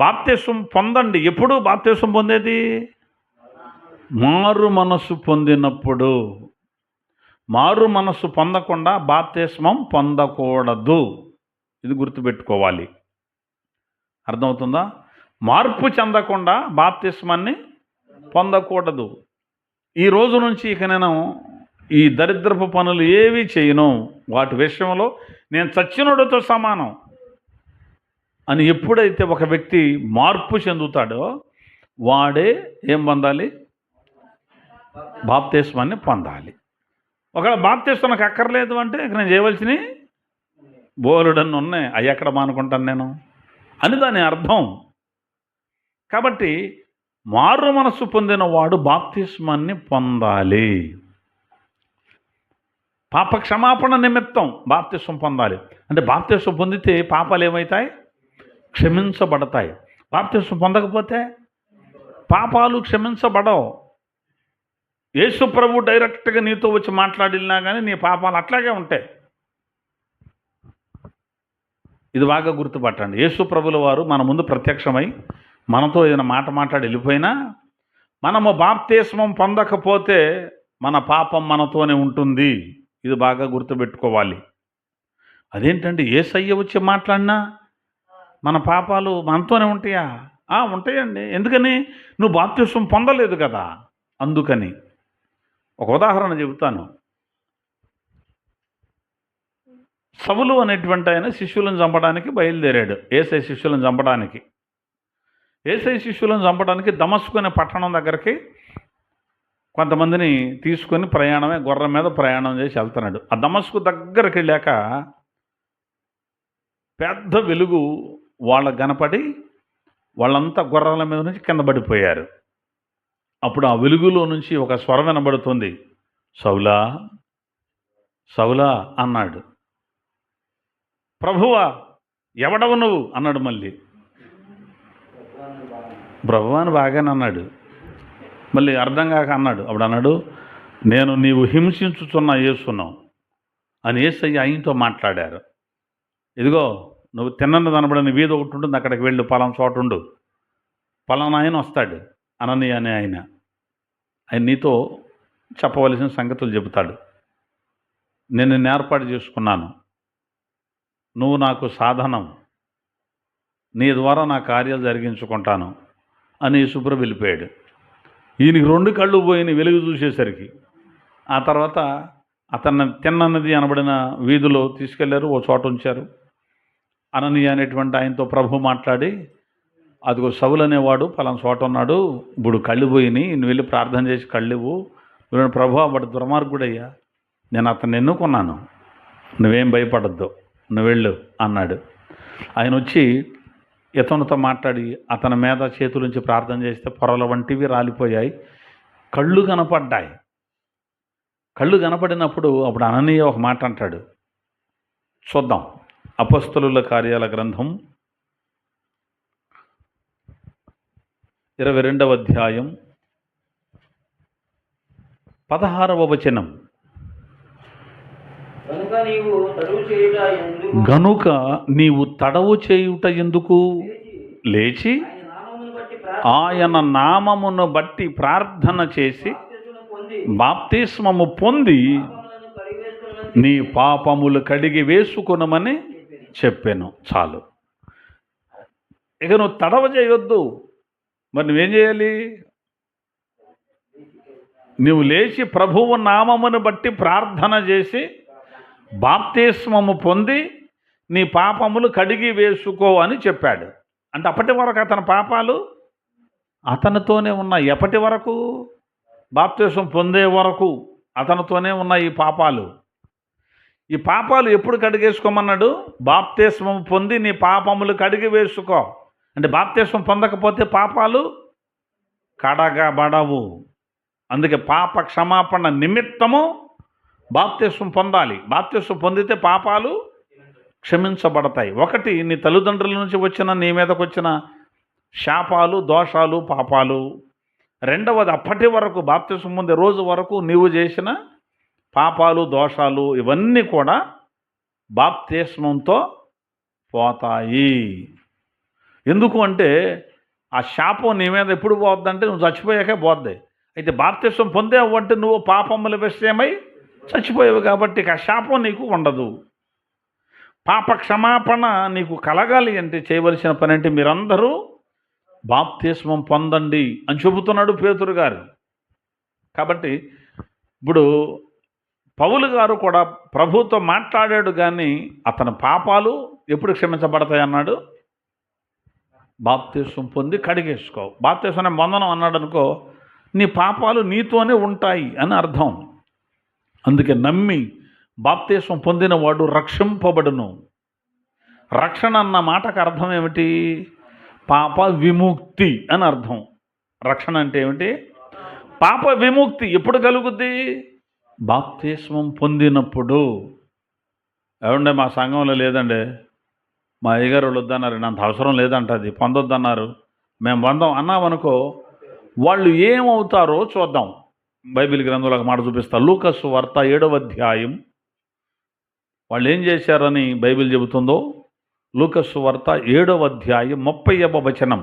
బాప్తిస్మం పొందండి. ఎప్పుడు బాప్తిస్మం పొందేది? మారు మనస్సు పొందినప్పుడు. మారు మనస్సు పొందకుండా బాప్తిస్మం పొందకూడదు. ఇది గుర్తుపెట్టుకోవాలి. అర్థమవుతుందా? మార్పు చెందకుండా బాప్తిస్మాన్ని పొందకూడదు. ఈ రోజు నుంచి ఇక నేను ఈ దరిద్రపు పనులు ఏవి చేయను, వాటి విషయంలో నేను చచ్చినోడితో సమానం అని ఎప్పుడైతే ఒక వ్యక్తి మార్పు చెందుతాడో వాడే ఏం పొందాలి? బాప్తిస్మాన్ని పొందాలి. ఒకవేళ బాప్తిస్మం నాకు అక్కర్లేదు అంటే ఇక నేను చేయవలసినవి బోలుడన్ని ఉన్నాయి, అవి ఎక్కడ మానుకుంటాను నేను అని దాని అర్థం. కాబట్టి మారు మనస్సు పొందిన వాడు బాప్తిస్మాన్ని పొందాలి. పాప క్షమాపణ నిమిత్తం బాప్తిస్మం పొందాలి. అంటే బాప్తిస్మం పొందితే పాపాలు ఏమవుతాయి? క్షమించబడతాయి. బాప్తిస్మం పొందకపోతే పాపాలు క్షమించబడవు. యేసు ప్రభు డైరెక్ట్గా నీతో వచ్చి మాట్లాడినా కానీ నీ పాపాలు అట్లాగే ఉంటాయి. ఇది బాగా గుర్తుపట్టండి. యేసు ప్రభుల వారు మన ముందు ప్రత్యక్షమై మనతో ఏదైనా మాట మాట్లాడి వెళ్ళిపోయినా మనము బాప్తిస్మం పొందకపోతే మన పాపం మనతోనే ఉంటుంది. ఇది బాగా గుర్తుపెట్టుకోవాలి. అదేంటండి యేసయ్య వచ్చి మాట్లాడినా మన పాపాలు మనతోనే ఉంటాయా? ఉంటాయండి. ఎందుకని? నువ్వు బాప్తిస్మం పొందలేదు కదా, అందుకని. ఒక ఉదాహరణ చెబుతాను. సౌలు అనేటువంటి ఆయన శిష్యులను చంపడానికి బయలుదేరాడు. యేసయ్య శిష్యులను చంపడానికి. యేసయ్య శిష్యులను చంపడానికి దమస్కు అనే పట్టణం దగ్గరికి కొంతమందిని తీసుకొని గుర్రం మీద ప్రయాణం చేసి వెళ్తున్నాడు. ఆ దమస్కు దగ్గరికి వెళ్ళాక పెద్ద వెలుగు వాళ్ళకు కనపడి వాళ్ళంతా గుర్రాల మీద నుంచి కింద పడిపోయారు. అప్పుడు ఆ వెలుగులో నుంచి ఒక స్వరం వినబడుతుంది, సౌలా సౌలా అన్నాడు. ప్రభువా ఎవడవు నువ్వు అన్నాడు. మళ్ళీ ప్రభువా అని బాగానే అన్నాడు. మళ్ళీ అర్థం కాక అన్నాడు. అప్పుడు అన్నాడు, నేను నీవు హింసించుచున్న యేసును అని యేసయ్య ఆయనతో మాట్లాడారు. ఇదిగో నువ్వు తిన్నది కనబడిన వీధి ఒకటి ఉంటుంది, అక్కడికి వెళ్ళు, పలానా చోట ఉండు, పలానా ఆయన వస్తాడు, అననీయ అనే ఆయన నీతో చెప్పవలసిన సంగతులు చెబుతాడు. నేను నిన్ను ఏర్పాటు చేసుకున్నాను, నువ్వు నాకు సాధనం, నీ ద్వారా నా కార్యాలు జరిగించుకుంటాను అని యేసుప్రభు వెళ్ళిపోయాడు. ఈయనకి 2 కళ్ళు పోయిన వెలుగు చూసేసరికి ఆ తర్వాత అతన్ని తిన్నది అనబడిన వీధిలో తీసుకెళ్లారు, ఓ చోట ఉంచారు. అననీయ అనేటువంటి ఆయనతో ప్రభు మాట్లాడి, అదిగో సౌలు అనేవాడు పలానా చోట ఉన్నాడు, ఇప్పుడు కళ్ళు పోయినాయి, నువ్వు వెళ్ళి ప్రార్థన చేసి కళ్ళివ్వు. నువ్వు ప్రభు వాడు దుర్మార్గుడయ్యా, నేను అతన్ని ఎన్నుకున్నాను, నువ్వేం భయపడద్దు, నువ్వు వెళ్ళు అన్నాడు. ఆయన వచ్చి ఇతనితో మాట్లాడి అతని మీద చేతులుంచి ప్రార్థన చేస్తే పొరల వంటివి రాలిపోయాయి, కళ్ళు కనపడ్డాయి. కళ్ళు కనపడినప్పుడు అప్పుడు అననీయ ఒక మాట అంటాడు. చూద్దాం. అపొస్తలుల కార్యాల గ్రంథం 22వ అధ్యాయం 16వ వచనం. గనుక నీవు తడవు చేయుట ఎందుకు? లేచి ఆయన నామమును బట్టి ప్రార్థన చేసి బాప్తిస్మము పొంది నీ పాపములు కడిగి వేసుకొనమని చెప్పాను. చాలు. ఇక నువ్వు తడవ చేయొద్దు. మరి నువ్వేం చేయాలి? నువ్వు లేచి ప్రభువు నామమును బట్టి ప్రార్థన చేసి బాప్తిస్మము పొంది నీ పాపములు కడిగి వేసుకో అని చెప్పాడు. అంటే అప్పటి వరకు అతని పాపాలు అతనితోనే ఉన్నాయి. ఎప్పటి వరకు? బాప్తిస్మం పొందే వరకు అతనితోనే ఉన్నాయి ఈ పాపాలు. ఈ పాపాలు ఎప్పుడు కడిగేసుకోమన్నాడు? బాప్తిస్మం పొంది నీ పాపములు కడిగి వేసుకో. అంటే బాప్తిస్మం పొందకపోతే పాపాలు కడగబడవు. అందుకే పాప క్షమాపణ నిమిత్తము బాప్తిస్మం పొందాలి. బాప్తిస్మం పొందితే పాపాలు క్షమించబడతాయి. ఒకటి, నీ తల్లిదండ్రుల నుంచి వచ్చిన, నీ మీదకు వచ్చిన శాపాలు, దోషాలు, పాపాలు. రెండవది, అప్పటి వరకు బాప్తిస్మం పొందే రోజు వరకు నీవు చేసిన పాపాలు, దోషాలు ఇవన్నీ కూడా బాప్తిస్మంతో పోతాయి. ఎందుకు అంటే ఆ శాపం నీ మీద ఎప్పుడు పోద్దంటే నువ్వు చచ్చిపోయాకే పోద్ది. అయితే బాప్తిస్మం పొందేవు అంటే నువ్వు పాపముల విషయమై చచ్చిపోయావు కాబట్టి ఆ శాపం నీకు ఉండదు. పాప క్షమాపణ నీకు కలగాలి అంటే చేయవలసిన పని అంటే మీరందరూ బాప్తిస్మం పొందండి అని చెబుతున్నాడు పేతురు గారు. కాబట్టి ఇప్పుడు పౌలు గారు కూడా ప్రభుతో మాట్లాడాడు, కానీ అతని పాపాలు ఎప్పుడు క్షమించబడతాయి అన్నాడు? బాప్తిస్మం పొంది కడిగేసుకో. బాప్తిస్మం పొందనం అన్నాడు అనుకో, నీ పాపాలు నీతోనే ఉంటాయి అని అర్థం. అందుకే నమ్మి బాప్తిస్మం పొందిన వాడు రక్షింపబడును. రక్షణ అన్న మాటకు అర్థం ఏమిటి? పాప విముక్తి అని అర్థం. రక్షణ అంటే ఏమిటి? పాప విముక్తి. ఎప్పుడు కలుగుద్ది? బాప్తిస్మం పొందినప్పుడు. ఏమండే మా సంఘంలో లేదండి, మా అయ్యగారు వాళ్ళు వద్దన్నారు, అంత అవసరం లేదంట, అది పొందొద్దన్నారు, మేము పొందాం అన్నామనుకో, వాళ్ళు ఏమవుతారో చూద్దాం. బైబిల్ గ్రంథంలో ఒక మాట చూపిస్తా. లూకా సువార్త 7వ అధ్యాయం. వాళ్ళు ఏం చేశారని బైబిల్ చెబుతుందో, లూకా సువార్త 7వ అధ్యాయం 30వ వచనం.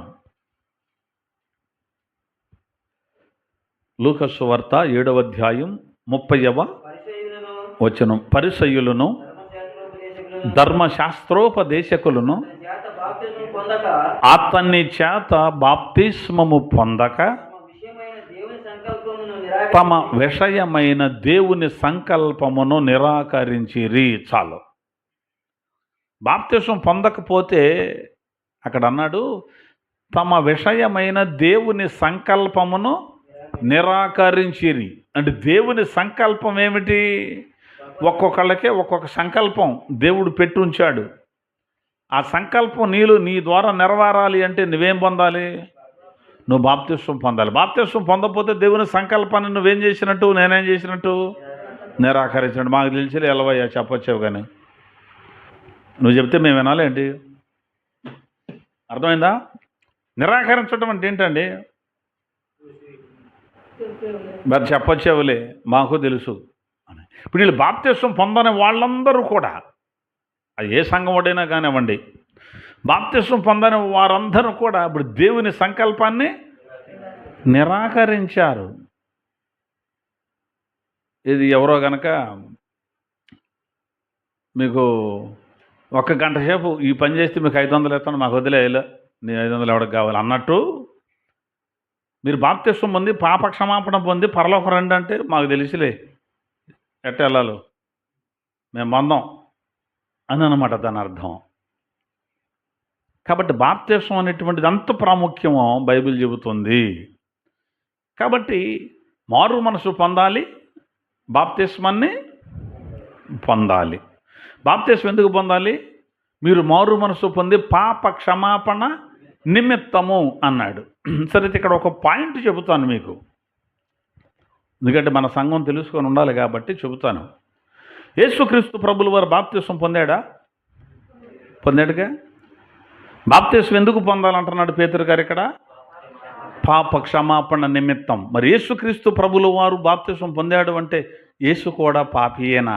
లూకా సువార్త 7వ అధ్యాయం 30వ వచనం. పరిసయ్యులను ధర్మశాస్త్రోపదేశకులను అతని చేత బాప్తిస్మము పొందక తమ విషయమైన దేవుని సంకల్పమును నిరాకరించిరి. చాలు. బాప్తిస్మం పొందకపోతే అక్కడ అన్నాడు, తమ విషయమైన దేవుని సంకల్పమును నిరాకరించిరి. అంటే దేవుని సంకల్పం ఏమిటి? ఒక్కొక్కళ్ళకే ఒక్కొక్క సంకల్పం దేవుడు పెట్టి ఉంచాడు. ఆ సంకల్పం నీ ద్వారా నెరవేరాలి అంటే నువ్వేం పొందాలి? నువ్వు బాప్తిస్మం పొందాలి. బాప్తిస్మం పొందకపోతే దేవుని సంకల్పాన్ని నువ్వేం చేసినట్టు, నేనేం చేసినట్టు? నిరాకరించినట్టు. మాకు తెలిసి ఎలవయ్యా చెప్పొచ్చావు, కానీ నువ్వు చెప్తే మేము వినాలి ఏంటి? అర్థమైందా? నిరాకరించడం అంటే ఏంటండి? మరి చెప్పొచ్చావులే, మాకు తెలుసు అని. ఇప్పుడు వీళ్ళు బాప్తిస్మం పొందని వాళ్ళందరూ కూడా, అది ఏ సంఘం వాడైనా కానివ్వండి, బాప్తిస్మం పొందని వారందరూ కూడా ఇప్పుడు దేవుని సంకల్పాన్ని నిరాకరించారు. ఇది ఎవరో గనక మీకు 1 గంట సేపు ఈ పని చేస్తే మీకు 500 ఇస్తాను, మాకు వదిలేయాలి, నీ 500 ఎవరికి కావాలి అన్నట్టు మీరు బాప్తిస్మం పొంది పాప క్షమాపణ పొంది పరలోకం రండి అంటే మాకు తెలిసిలే ఎట్ట వెళ్ళాలో, మేము పొందాం అని అన్నమాట దాని అర్థం. కాబట్టి బాప్తిస్మం అనేటువంటిది అంత ప్రాముఖ్యమో బైబిల్ చెబుతుంది. కాబట్టి మారు మనసు పొందాలి, బాప్తిస్మాన్ని పొందాలి. బాప్తిస్మం ఎందుకు పొందాలి? మీరు మారు మనసు పొంది పాప క్షమాపణ నిమిత్తము అన్నాడు. సరే, ఇక్కడ ఒక పాయింట్ చెబుతాను మీకు, ఎందుకంటే మన సంఘం తెలుసుకొని ఉండాలి కాబట్టి చెబుతాను. యేసుక్రీస్తు ప్రభుల వారు బాప్తిస్మం పొందాడా? పొందాడుగా. బాప్తిస్మం ఎందుకు పొందాలంటున్నాడు పేతురు గారు ఇక్కడ? పాప క్షమాపణ నిమిత్తం. మరి యేసుక్రీస్తు ప్రభుల వారు బాప్తిస్మం పొందాడు అంటే యేసు కూడా పాపియేనా?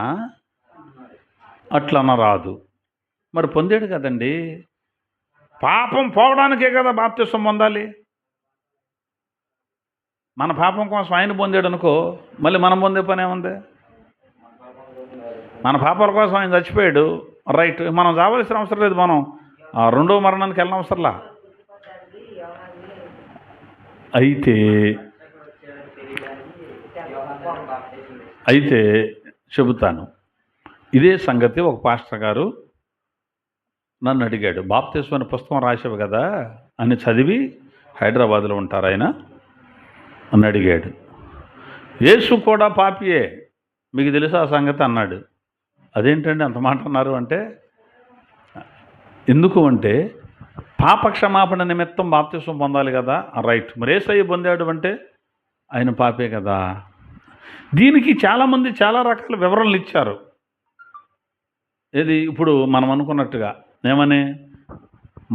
అట్లన రాదు. మరి పొందాడు కదండి. పాపం పోవడానికే కదా బాప్తిస్మం పొందాలి. మన పాపం కోసం ఆయన పొందాడు అనుకో, మళ్ళీ మనం పొందే పని ఏముంది? మన పాపాల కోసం ఆయన చచ్చిపోయాడు, రైట్. మనం చావాల్సిన అవసరం లేదు, మనం రెండో మరణానికి వెళ్ళిన అవసరంలా. అయితే చెబుతాను, ఇదే సంగతి ఒక పాస్టర్ గారు నన్ను అడిగాడు. బాప్తిస్మం పుస్తకం రాసేవి కదా అని చదివి హైదరాబాద్లో ఉంటారు ఆయన, అని అడిగాడు. యేసు కూడా పాపియే, మీకు తెలుసా ఆ సంగతి అన్నాడు. అదేంటండి అంత మాట అన్నారు అంటే, ఎందుకు అంటే పాప క్షమాపణ నిమిత్తం బాప్తిస్మం పొందాలి కదా, రైట్. మరి యేసయ్య పొందాడు అంటే ఆయన పాపే కదా. దీనికి చాలామంది చాలా రకాల వివరణలు ఇచ్చారు. ఏది ఇప్పుడు మనం అనుకున్నట్టుగా ఏమని,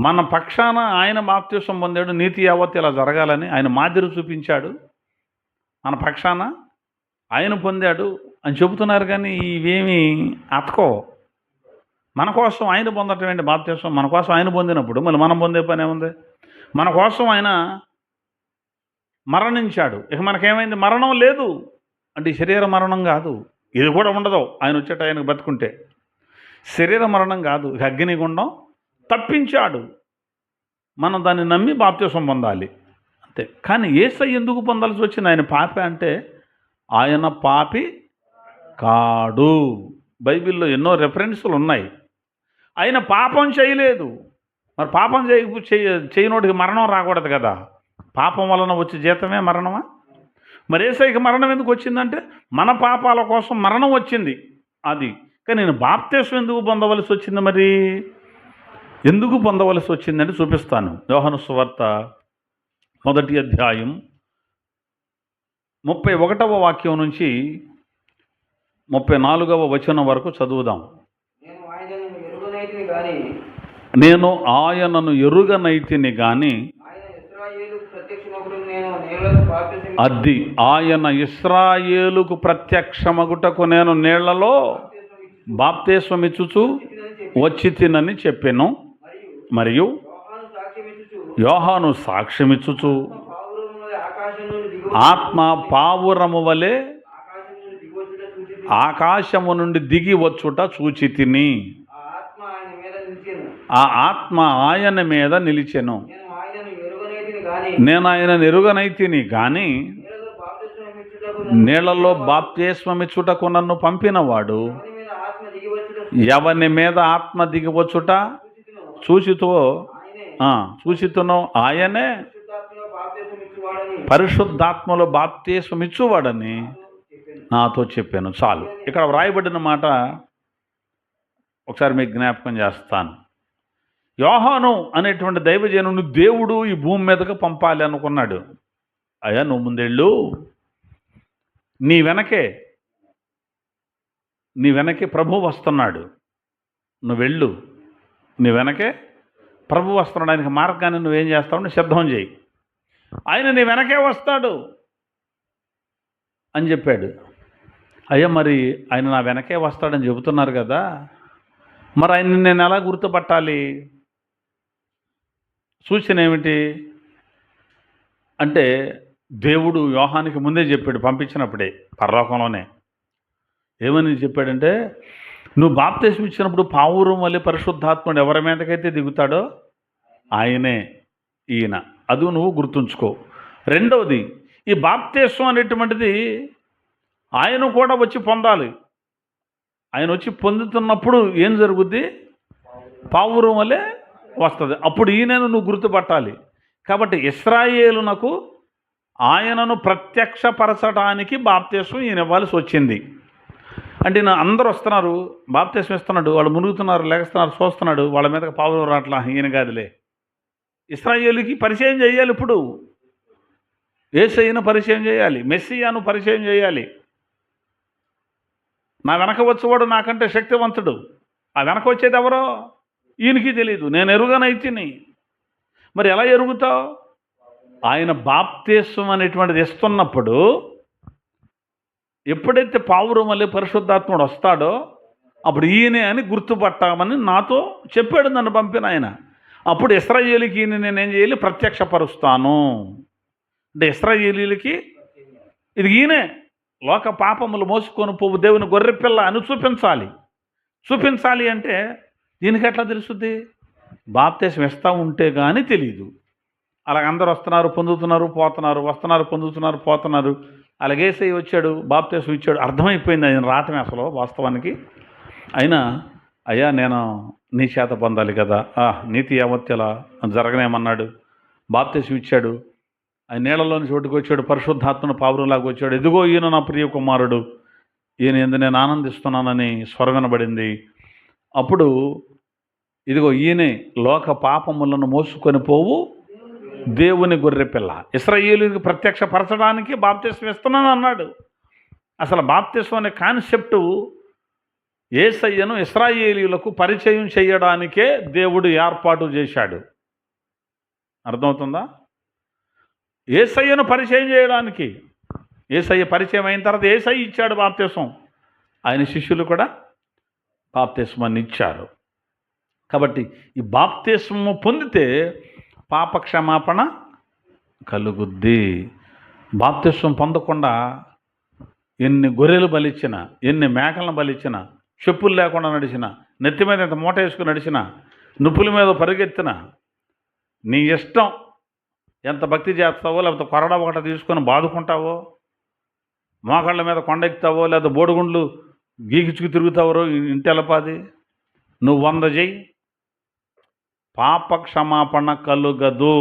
మన పక్షాన ఆయన బాప్తిసం పొందాడు, నీతి యావత్తు ఇలా జరగాలని ఆయన మాదిరి చూపించాడు, మన పక్షాన ఆయన పొందాడు అని చెబుతున్నారు. కానీ ఇవేమి అతకో. మన కోసం ఆయన పొందటం ఏంటి బాప్తిసం? మన కోసం ఆయన పొందినప్పుడు మళ్ళీ మనం పొందే పని ఏముంది? మన కోసం ఆయన మరణించాడు. ఇక మనకేమైంది? మరణం లేదు. అంటే శరీర మరణం కాదు, ఇది కూడా ఉండదు ఆయన వచ్చేట ఆయనకు బతుకుంటే. శరీర మరణం కాదు, ఇక అగ్నిగుండం తప్పించాడు. మనం దాన్ని నమ్మి బాప్తిసం పొందాలి అంతే. కానీ యేసయ్య ఎందుకు పొందాల్సి వచ్చింది? ఆయన పాపి అంటే ఆయన పాపి కాడు. బైబిల్లో ఎన్నో రెఫరెన్సులు ఉన్నాయి. ఆయన పాపం చేయలేదు. మరి పాపం చేయనోడికి మరణం రాకూడదు కదా. పాపం వలన వచ్చే జీతమే మరణమా? మరి యేసయ్యకి మరణం ఎందుకు వచ్చిందంటే మన పాపాల కోసం మరణం వచ్చింది అది. కానీ నేను బాప్తిసం ఎందుకు పొందవలసి వచ్చింది? మరి ఎందుకు పొందవలసి వచ్చిందంటే చూపిస్తాను. యోహాను సువార్త 1వ అధ్యాయం 31వ వాక్యం నుంచి 34వ వచనం వరకు చదువుదాం. నేను ఆయనను ఎరుగనైతిని గాని అది ఆయన ఇశ్రాయేలుకు ప్రత్యక్షమగుటకు నేను నీళ్లలో బాప్తిస్మమిచ్చుచు వచ్చి తినని చెప్పెను. మరియు యోహాను సాక్ష్యమిచ్చుచు ఆత్మ పావురము వలె ఆకాశము నుండి దిగి వచ్చుట చూచి తిని, ఆ ఆత్మ ఆయన మీద నిలిచెను. నేను ఆయనను ఎరుగనైతిని గాని నీళ్లలో బాప్తిస్మమిచ్చుటకు నన్ను పంపినవాడు ఎవని మీద ఆత్మ దిగివచ్చుట చూచితునో ఆయనే పరిశుద్ధాత్మలో బాప్తిస్మమిచ్చువాడని నాతో చెప్పాను. చాలు. ఇక్కడ వ్రాయబడిన మాట ఒకసారి మీకు జ్ఞాపకం చేస్తాను. యోహాను అనేటువంటి దైవజనుని దేవుడు ఈ భూమి మీదకు పంపాలి అనుకున్నాడు. అయ్యా నువ్వు ముందెళ్ళు, నీ వెనకే ప్రభు వస్తున్నాడు, నువ్వు వెళ్ళు, నీ వెనకే ప్రభు వస్తున్నాడు, ఆయనకి మార్గాన్ని నువ్వేం చేస్తావు? నువ్వు సిద్ధం చేయి, ఆయన నీ వెనకే వస్తాడు అని చెప్పాడు. అయ్యా మరి ఆయన నా వెనకే వస్తాడని చెబుతున్నారు కదా, మరి ఆయన్ని నేను ఎలా గుర్తుపట్టాలి? సూచన ఏమిటి అంటే దేవుడు యోహానికి ముందే చెప్పాడు, పంపించినప్పుడే పరలోకంలోనే. ఏమని చెప్పాడంటే, నువ్వు బాప్తిసం ఇచ్చినప్పుడు పావురం వల్లే పరిశుద్ధాత్ముడు ఎవరి మీదకైతే దిగుతాడో ఆయనే ఈయన. అది నువ్వు గుర్తుంచుకో. రెండవది, ఈ బాప్తిసం అనేటువంటిది ఆయన కూడా వచ్చి పొందాలి. ఆయన వచ్చి పొందుతున్నప్పుడు ఏం జరుగుద్ది? పావురం వల్లే వస్తుంది. అప్పుడు ఈయనను నువ్వు గుర్తుపట్టాలి. కాబట్టి ఇశ్రాయేలునకు ఆయనను ప్రత్యక్షపరచడానికి బాప్తిసం ఈయన ఇవ్వాల్సి వచ్చింది. అంటే అందరూ వస్తున్నారు, బాప్తిసం ఇస్తున్నాడు, వాళ్ళు మునుగుతున్నారు, లేస్తున్నారు, చూస్తున్నాడు, వాళ్ళ మీదకి పావురం రాట్లా, ఈయన కాదులే. ఇశ్రాయేలుకి పరిచయం చేయాలి. ఇప్పుడు యేసయ్యను పరిచయం చేయాలి, మెస్సియాను పరిచయం చేయాలి. నా వెనక వచ్చేవాడు నాకంటే శక్తివంతుడు. ఆ వెనక వచ్చేది ఎవరో ఈయనకి తెలియదు. నేను ఎరుగనైతిని. మరి ఎలా ఎరుగుతావు? ఆయన బాప్తిసం అనేటువంటిది ఇస్తున్నప్పుడు ఎప్పుడైతే పావురం వల్లే పరిశుద్ధాత్ముడు వస్తాడో అప్పుడు ఈయనే అని గుర్తుపట్టామని నాతో చెప్పాడు, నన్ను పంపిన ఆయన. అప్పుడు ఇశ్రాయేలుకి ఈయన నేనేం చేయాలి? ప్రత్యక్షపరుస్తాను. అంటే ఇశ్రాయేలీలకి ఇది ఈయనే లోక పాపములు మోసుకొని పోవు దేవుని గొర్రెపిల్ల అని చూపించాలి అంటే దీనికి ఎట్లా తెలుస్తుంది? బాప్తిసం ఇస్తూ ఉంటే కానీ తెలియదు. అలాగ అందరూ వస్తున్నారు, పొందుతున్నారు, పోతున్నారు, వస్తున్నారు, పొందుతున్నారు, పోతున్నారు. అలాగే యేసయ్య వచ్చాడు, బాప్తిసం ఇచ్చాడు, అర్థమైపోయింది ఆయన రావటమే అసలు వాస్తవానికి. అయినా అయ్యా నేను నీ చేత పొందాలి కదా, నీతి యావత్తెలా జరగనేమన్నాడు, బాప్తిసం ఇచ్చాడు, ఆయన నీళ్ళలోని చోటుకు వచ్చాడు, పరిశుద్ధాత్మను పావురంలాగా వచ్చాడు. ఎదుగో ఈయన నా ప్రియ కుమారుడు, ఈయన ఎందు నేను ఆనందిస్తున్నానని స్వరం వినబడింది. అప్పుడు ఇదిగో ఈయనే లోక పాపములను మోసుకొని పోవు దేవుని గొర్రెపిల్ల. ఇశ్రాయేలుకి ప్రత్యక్షపరచడానికి బాప్తిస్మం ఇస్తున్నాను అన్నాడు. అసలు బాప్తిస్మం అనే కాన్సెప్టు యేసయ్యను ఇశ్రాయేలీయులకు పరిచయం చేయడానికే దేవుడు ఏర్పాటు చేశాడు. అర్థమవుతుందా? యేసయ్యను పరిచయం చేయడానికి. యేసయ్య పరిచయం అయిన తర్వాత యేసయ్య ఇచ్చాడు బాప్తిస్మం. ఆయన శిష్యులు కూడా బాప్తిస్మాన్ని ఇచ్చారు. కాబట్టి ఈ బాప్తిస్మము పొందితే పాప క్షమాపణ కలుగుద్ది. బాప్తిస్మం పొందకుండా ఎన్ని గొర్రెలు బలిచ్చినా, ఎన్ని మేకలను బలిచ్చినా, చెప్పులు లేకుండా నడిచిన, నెత్తి మీద ఇంత మూట వేసుకుని నడిచిన, నుప్పుల మీద పరిగెత్తిన, నీ ఇష్టం ఎంత భక్తి చేస్తావో, లేకపోతే కొరడ ఒకట తీసుకొని బాదుకుంటావో, మోకాళ్ళ మీద కొండెక్కుతావో, లేదా బోడిగుండ్లు గీకిచుకు తిరుగుతావో ఇంటెలపాది, నువ్వు 100 చెయ్యి, పాప క్షమాపణ కలుగదు.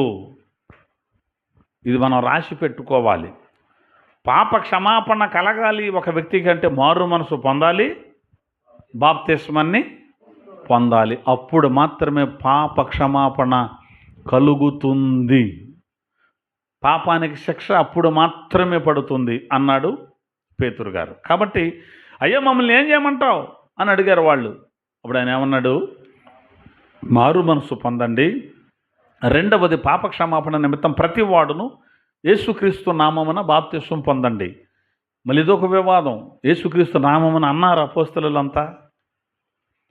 ఇది మనం రాసి పెట్టుకోవాలి. పాప క్షమాపణ కలగాలి ఒక వ్యక్తికి అంటే మారు మనసు పొందాలి, బాప్తిస్మాన్ని పొందాలి. అప్పుడు మాత్రమే పాప క్షమాపణ కలుగుతుంది. పాపానికి శిక్ష అప్పుడు మాత్రమే పడుతుంది అన్నాడు పేతురు గారు. కాబట్టి అయ్యా మమ్మల్ని ఏం చేయమంటావు అని అడిగారు వాళ్ళు. అప్పుడు ఆయన ఏమన్నాడు? మారు మనసు పొందండి. రెండవది పాప క్షమాపణ నిమిత్తం ప్రతి వాడును యేసుక్రీస్తు నామమున బాప్తిస్మం పొందండి. మళ్ళీ ఇదొక వివాదం. యేసుక్రీస్తు నామమున అన్నారు అపోస్తలులంతా.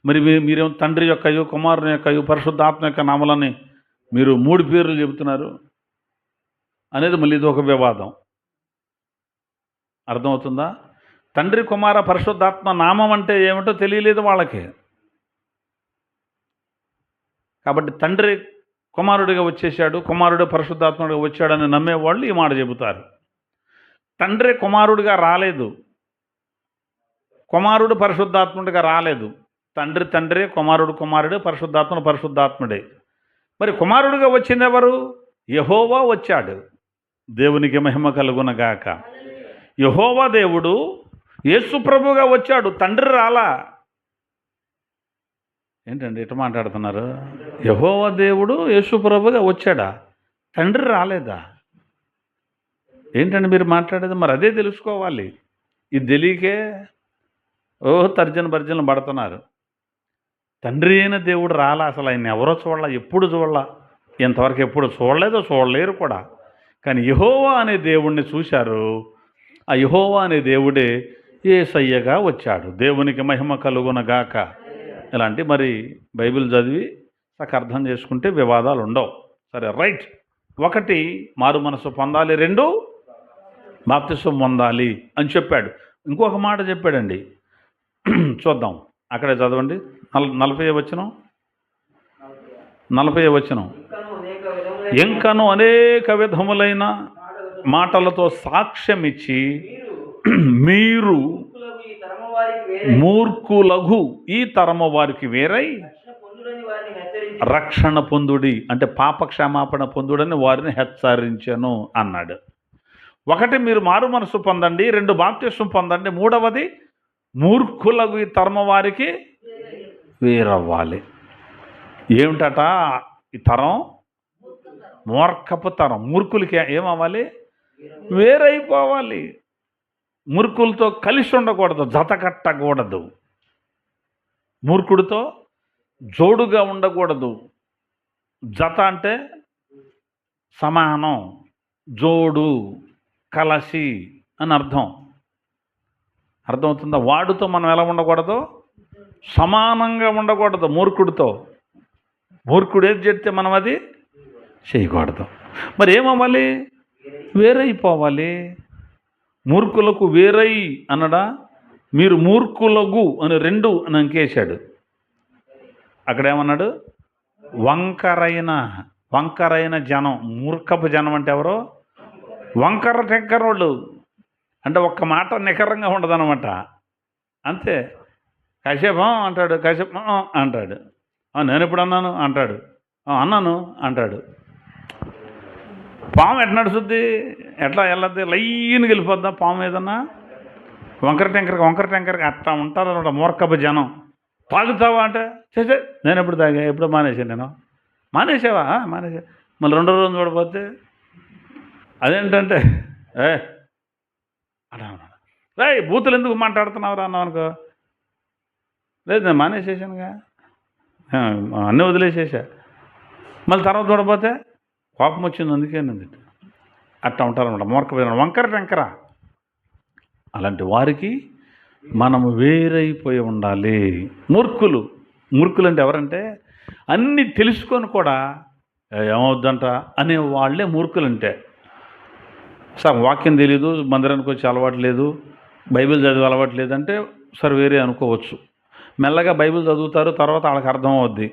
మరి మీరేమో తండ్రి యొక్కయు, కుమారుని యొక్కయు, పరిశుద్ధాత్మ యొక్క నామలని మీరు 3 పేర్లు చెబుతున్నారు అనేది మళ్ళీ ఇదొక వివాదం. అర్థమవుతుందా? తండ్రి, కుమార, పరిశుద్ధాత్మ నామం అంటే ఏమిటో తెలియలేదు వాళ్ళకి. కాబట్టి తండ్రి కుమారుడిగా వచ్చేసాడు, కుమారుడు పరిశుద్ధాత్ముడిగా వచ్చాడని నమ్మేవాళ్ళు ఈ మాట చెబుతారు. తండ్రి కుమారుడిగా రాలేదు, కుమారుడు పరిశుద్ధాత్ముడిగా రాలేదు. తండ్రి తండ్రి, కుమారుడు కుమారుడే, పరిశుద్ధాత్ముడు పరిశుద్ధాత్ముడే. మరి కుమారుడిగా వచ్చింది ఎవరు? యెహోవా వచ్చాడు. దేవునికి మహిమ కలుగునగాక. యెహోవా దేవుడు యేసు ప్రభుగా వచ్చాడు, తండ్రి రాలా. ఏంటండి ఇట్లా మాట్లాడుతున్నారు? యెహోవా దేవుడు యేసు ప్రభుగా వచ్చాడా, తండ్రి రాలేదా? ఏంటండి మీరు మాట్లాడేది? మరి అదే తెలుసుకోవాలి. ఇది తెలియకే తర్జన పడుతున్నారు. తండ్రి అయిన దేవుడు రాలా, అసలు ఆయన ఎవరో చూడాల, ఎప్పుడు చూడాల, ఇంతవరకు ఎప్పుడు చూడలేదో చూడలేరు కూడా. కానీ యెహోవా అనే దేవుణ్ణి చూశారు. ఆ యెహోవా అనే దేవుడే యేసయ్యగా వచ్చాడు. దేవునికి మహిమ కలుగునగాక. ఇలాంటి మరి బైబిల్ చదివి నాకు అర్థం చేసుకుంటే వివాదాలు ఉండవు. సరే, రైట్. 1 మారు మనసు పొందాలి, 2 బాప్తిస్మం పొందాలి అని చెప్పాడు. ఇంకొక మాట చెప్పాడండి, చూద్దాం. అక్కడే చదవండి. 40వ వచనం. ఇంకను అనేక విధములైన మాటలతో సాక్ష్యం ఇచ్చి మీరు మూర్ఖులగు ఈ తరము వారికి వేరై రక్షణ పొందుడి అంటే పాప క్షమాపణ పొందుడని వారిని హెచ్చరించెను అన్నాడు. 1 మీరు మారు మనసు పొందండి, 2 బాప్తిస్మం పొందండి, 3వది మూర్ఖులకు ఈ తరము వారికి వేరవ్వాలి. ఏమిటట ఈ తరం? మూర్ఖపు తరం. మూర్ఖులకి ఏమవ్వాలి? వేరైపోవాలి. మూర్ఖులతో కలిసి ఉండకూడదు, జత కట్టకూడదు. మూర్ఖుడితో జోడుగా ఉండకూడదు. జత అంటే సమానం, జోడు, కలసి అని అర్థం. అర్థమవుతుందా? వాడితో మనం ఎలా ఉండకూడదు? సమానంగా ఉండకూడదు మూర్ఖుడితో. మూర్ఖుడు ఏది చేస్తే మనం అది చేయకూడదు. మరి ఏమవ్వాలి? వేరైపోవాలి. మూర్ఖులకు వేరై అనడా? మీరు మూర్ఖులగు అని 2 అని అంకేశాడు. అక్కడేమన్నాడు? వంకరైన జనం. మూర్ఖపు జనం అంటే ఎవరో? వంకర టెక్కరోళ్ళు. అంటే ఒక్క మాట నికరంగా ఉండదన్నమాట. అంతే. కాసేపు అంటాడు, కాసేపు అంటాడు, నేను ఎప్పుడు అన్నాను అంటాడు, అన్నాను అంటాడు. పాము ఎట్లా నడుస్తుంది? ఎట్లా వెళ్ళద్ది? లైన్కి వెళ్ళిపోద్దా పాము? ఏదన్నా వంకర టెంకరకి అట్లా ఉంటారు అనమాట మూర్ఖపు జనం. తాగుతావా అంటే చేసే, నేను ఎప్పుడు తాగా, ఎప్పుడు మానేసాను. నేను మానేసావా? మానేసా. మళ్ళీ రెండో రోజు చూడకపోతే అదేంటంటే ఏ అలా రే బూతులు ఎందుకు మాట్లాడుతున్నావురా అన్నావు అనుకో, లేదు నేను మానేసేసానుగా, అన్నీ వదిలేసేసా. మళ్ళీ తర్వాత చూడకపోతే కోపం వచ్చింది అందుకేనంది. అట్లా ఉంటారన్నమాట మూర్ఖపోయిన వంకర టెంకర. అలాంటి వారికి మనము వేరైపోయి ఉండాలి. మూర్ఖులు అంటే ఎవరంటే అన్నీ తెలుసుకొని కూడా ఏమవుద్దంట అనే వాళ్ళే మూర్ఖులంటే. సార్ వాక్యం తెలీదు, మందిరానికి వచ్చి అలవాటు లేదు, బైబిల్ చదివే అలవాటు లేదంటే సరే వేరే అనుకోవచ్చు. మెల్లగా బైబిల్ చదువుతారు, తర్వాత వాళ్ళకి అర్థం అవుద్ది.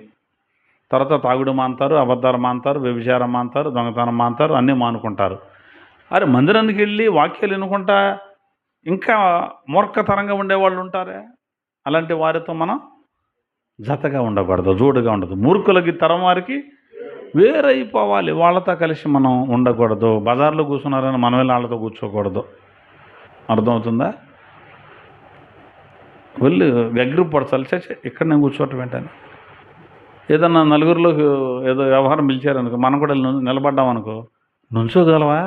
తర్వాత తాగుడు మాంతారు, అబద్ధాలు మాంతారు, వ్యభిచారం మాంతారు, దొంగతనం మాంతారు, అన్నీ మానుకుంటారు. అరే మందిరానికి వెళ్ళి వాక్యాలు వినుకుంటా ఇంకా మూర్ఖతరంగా ఉండేవాళ్ళు ఉంటారే, అలాంటి వారితో మనం జతగా ఉండకూడదు, జోడుగా ఉండదు. మూర్ఖులకి తరం వారికి వేరైపోవాలి, వాళ్ళతో కలిసి మనం ఉండకూడదు. బజార్లో కూర్చున్నారని మనం వెళ్ళి వాళ్ళతో కూర్చోకూడదు. అర్థమవుతుందా? వెళ్ళి దగ్గర పడచాలి, చచ్చే ఇక్కడ నేను కూర్చోవటం ఏంటని. ఏదన్నా నలుగురిలో ఏదో వ్యవహారం పిలిచారనుకో, మనం కూడా నిలబడ్డామనుకో, నుంచోగలవా?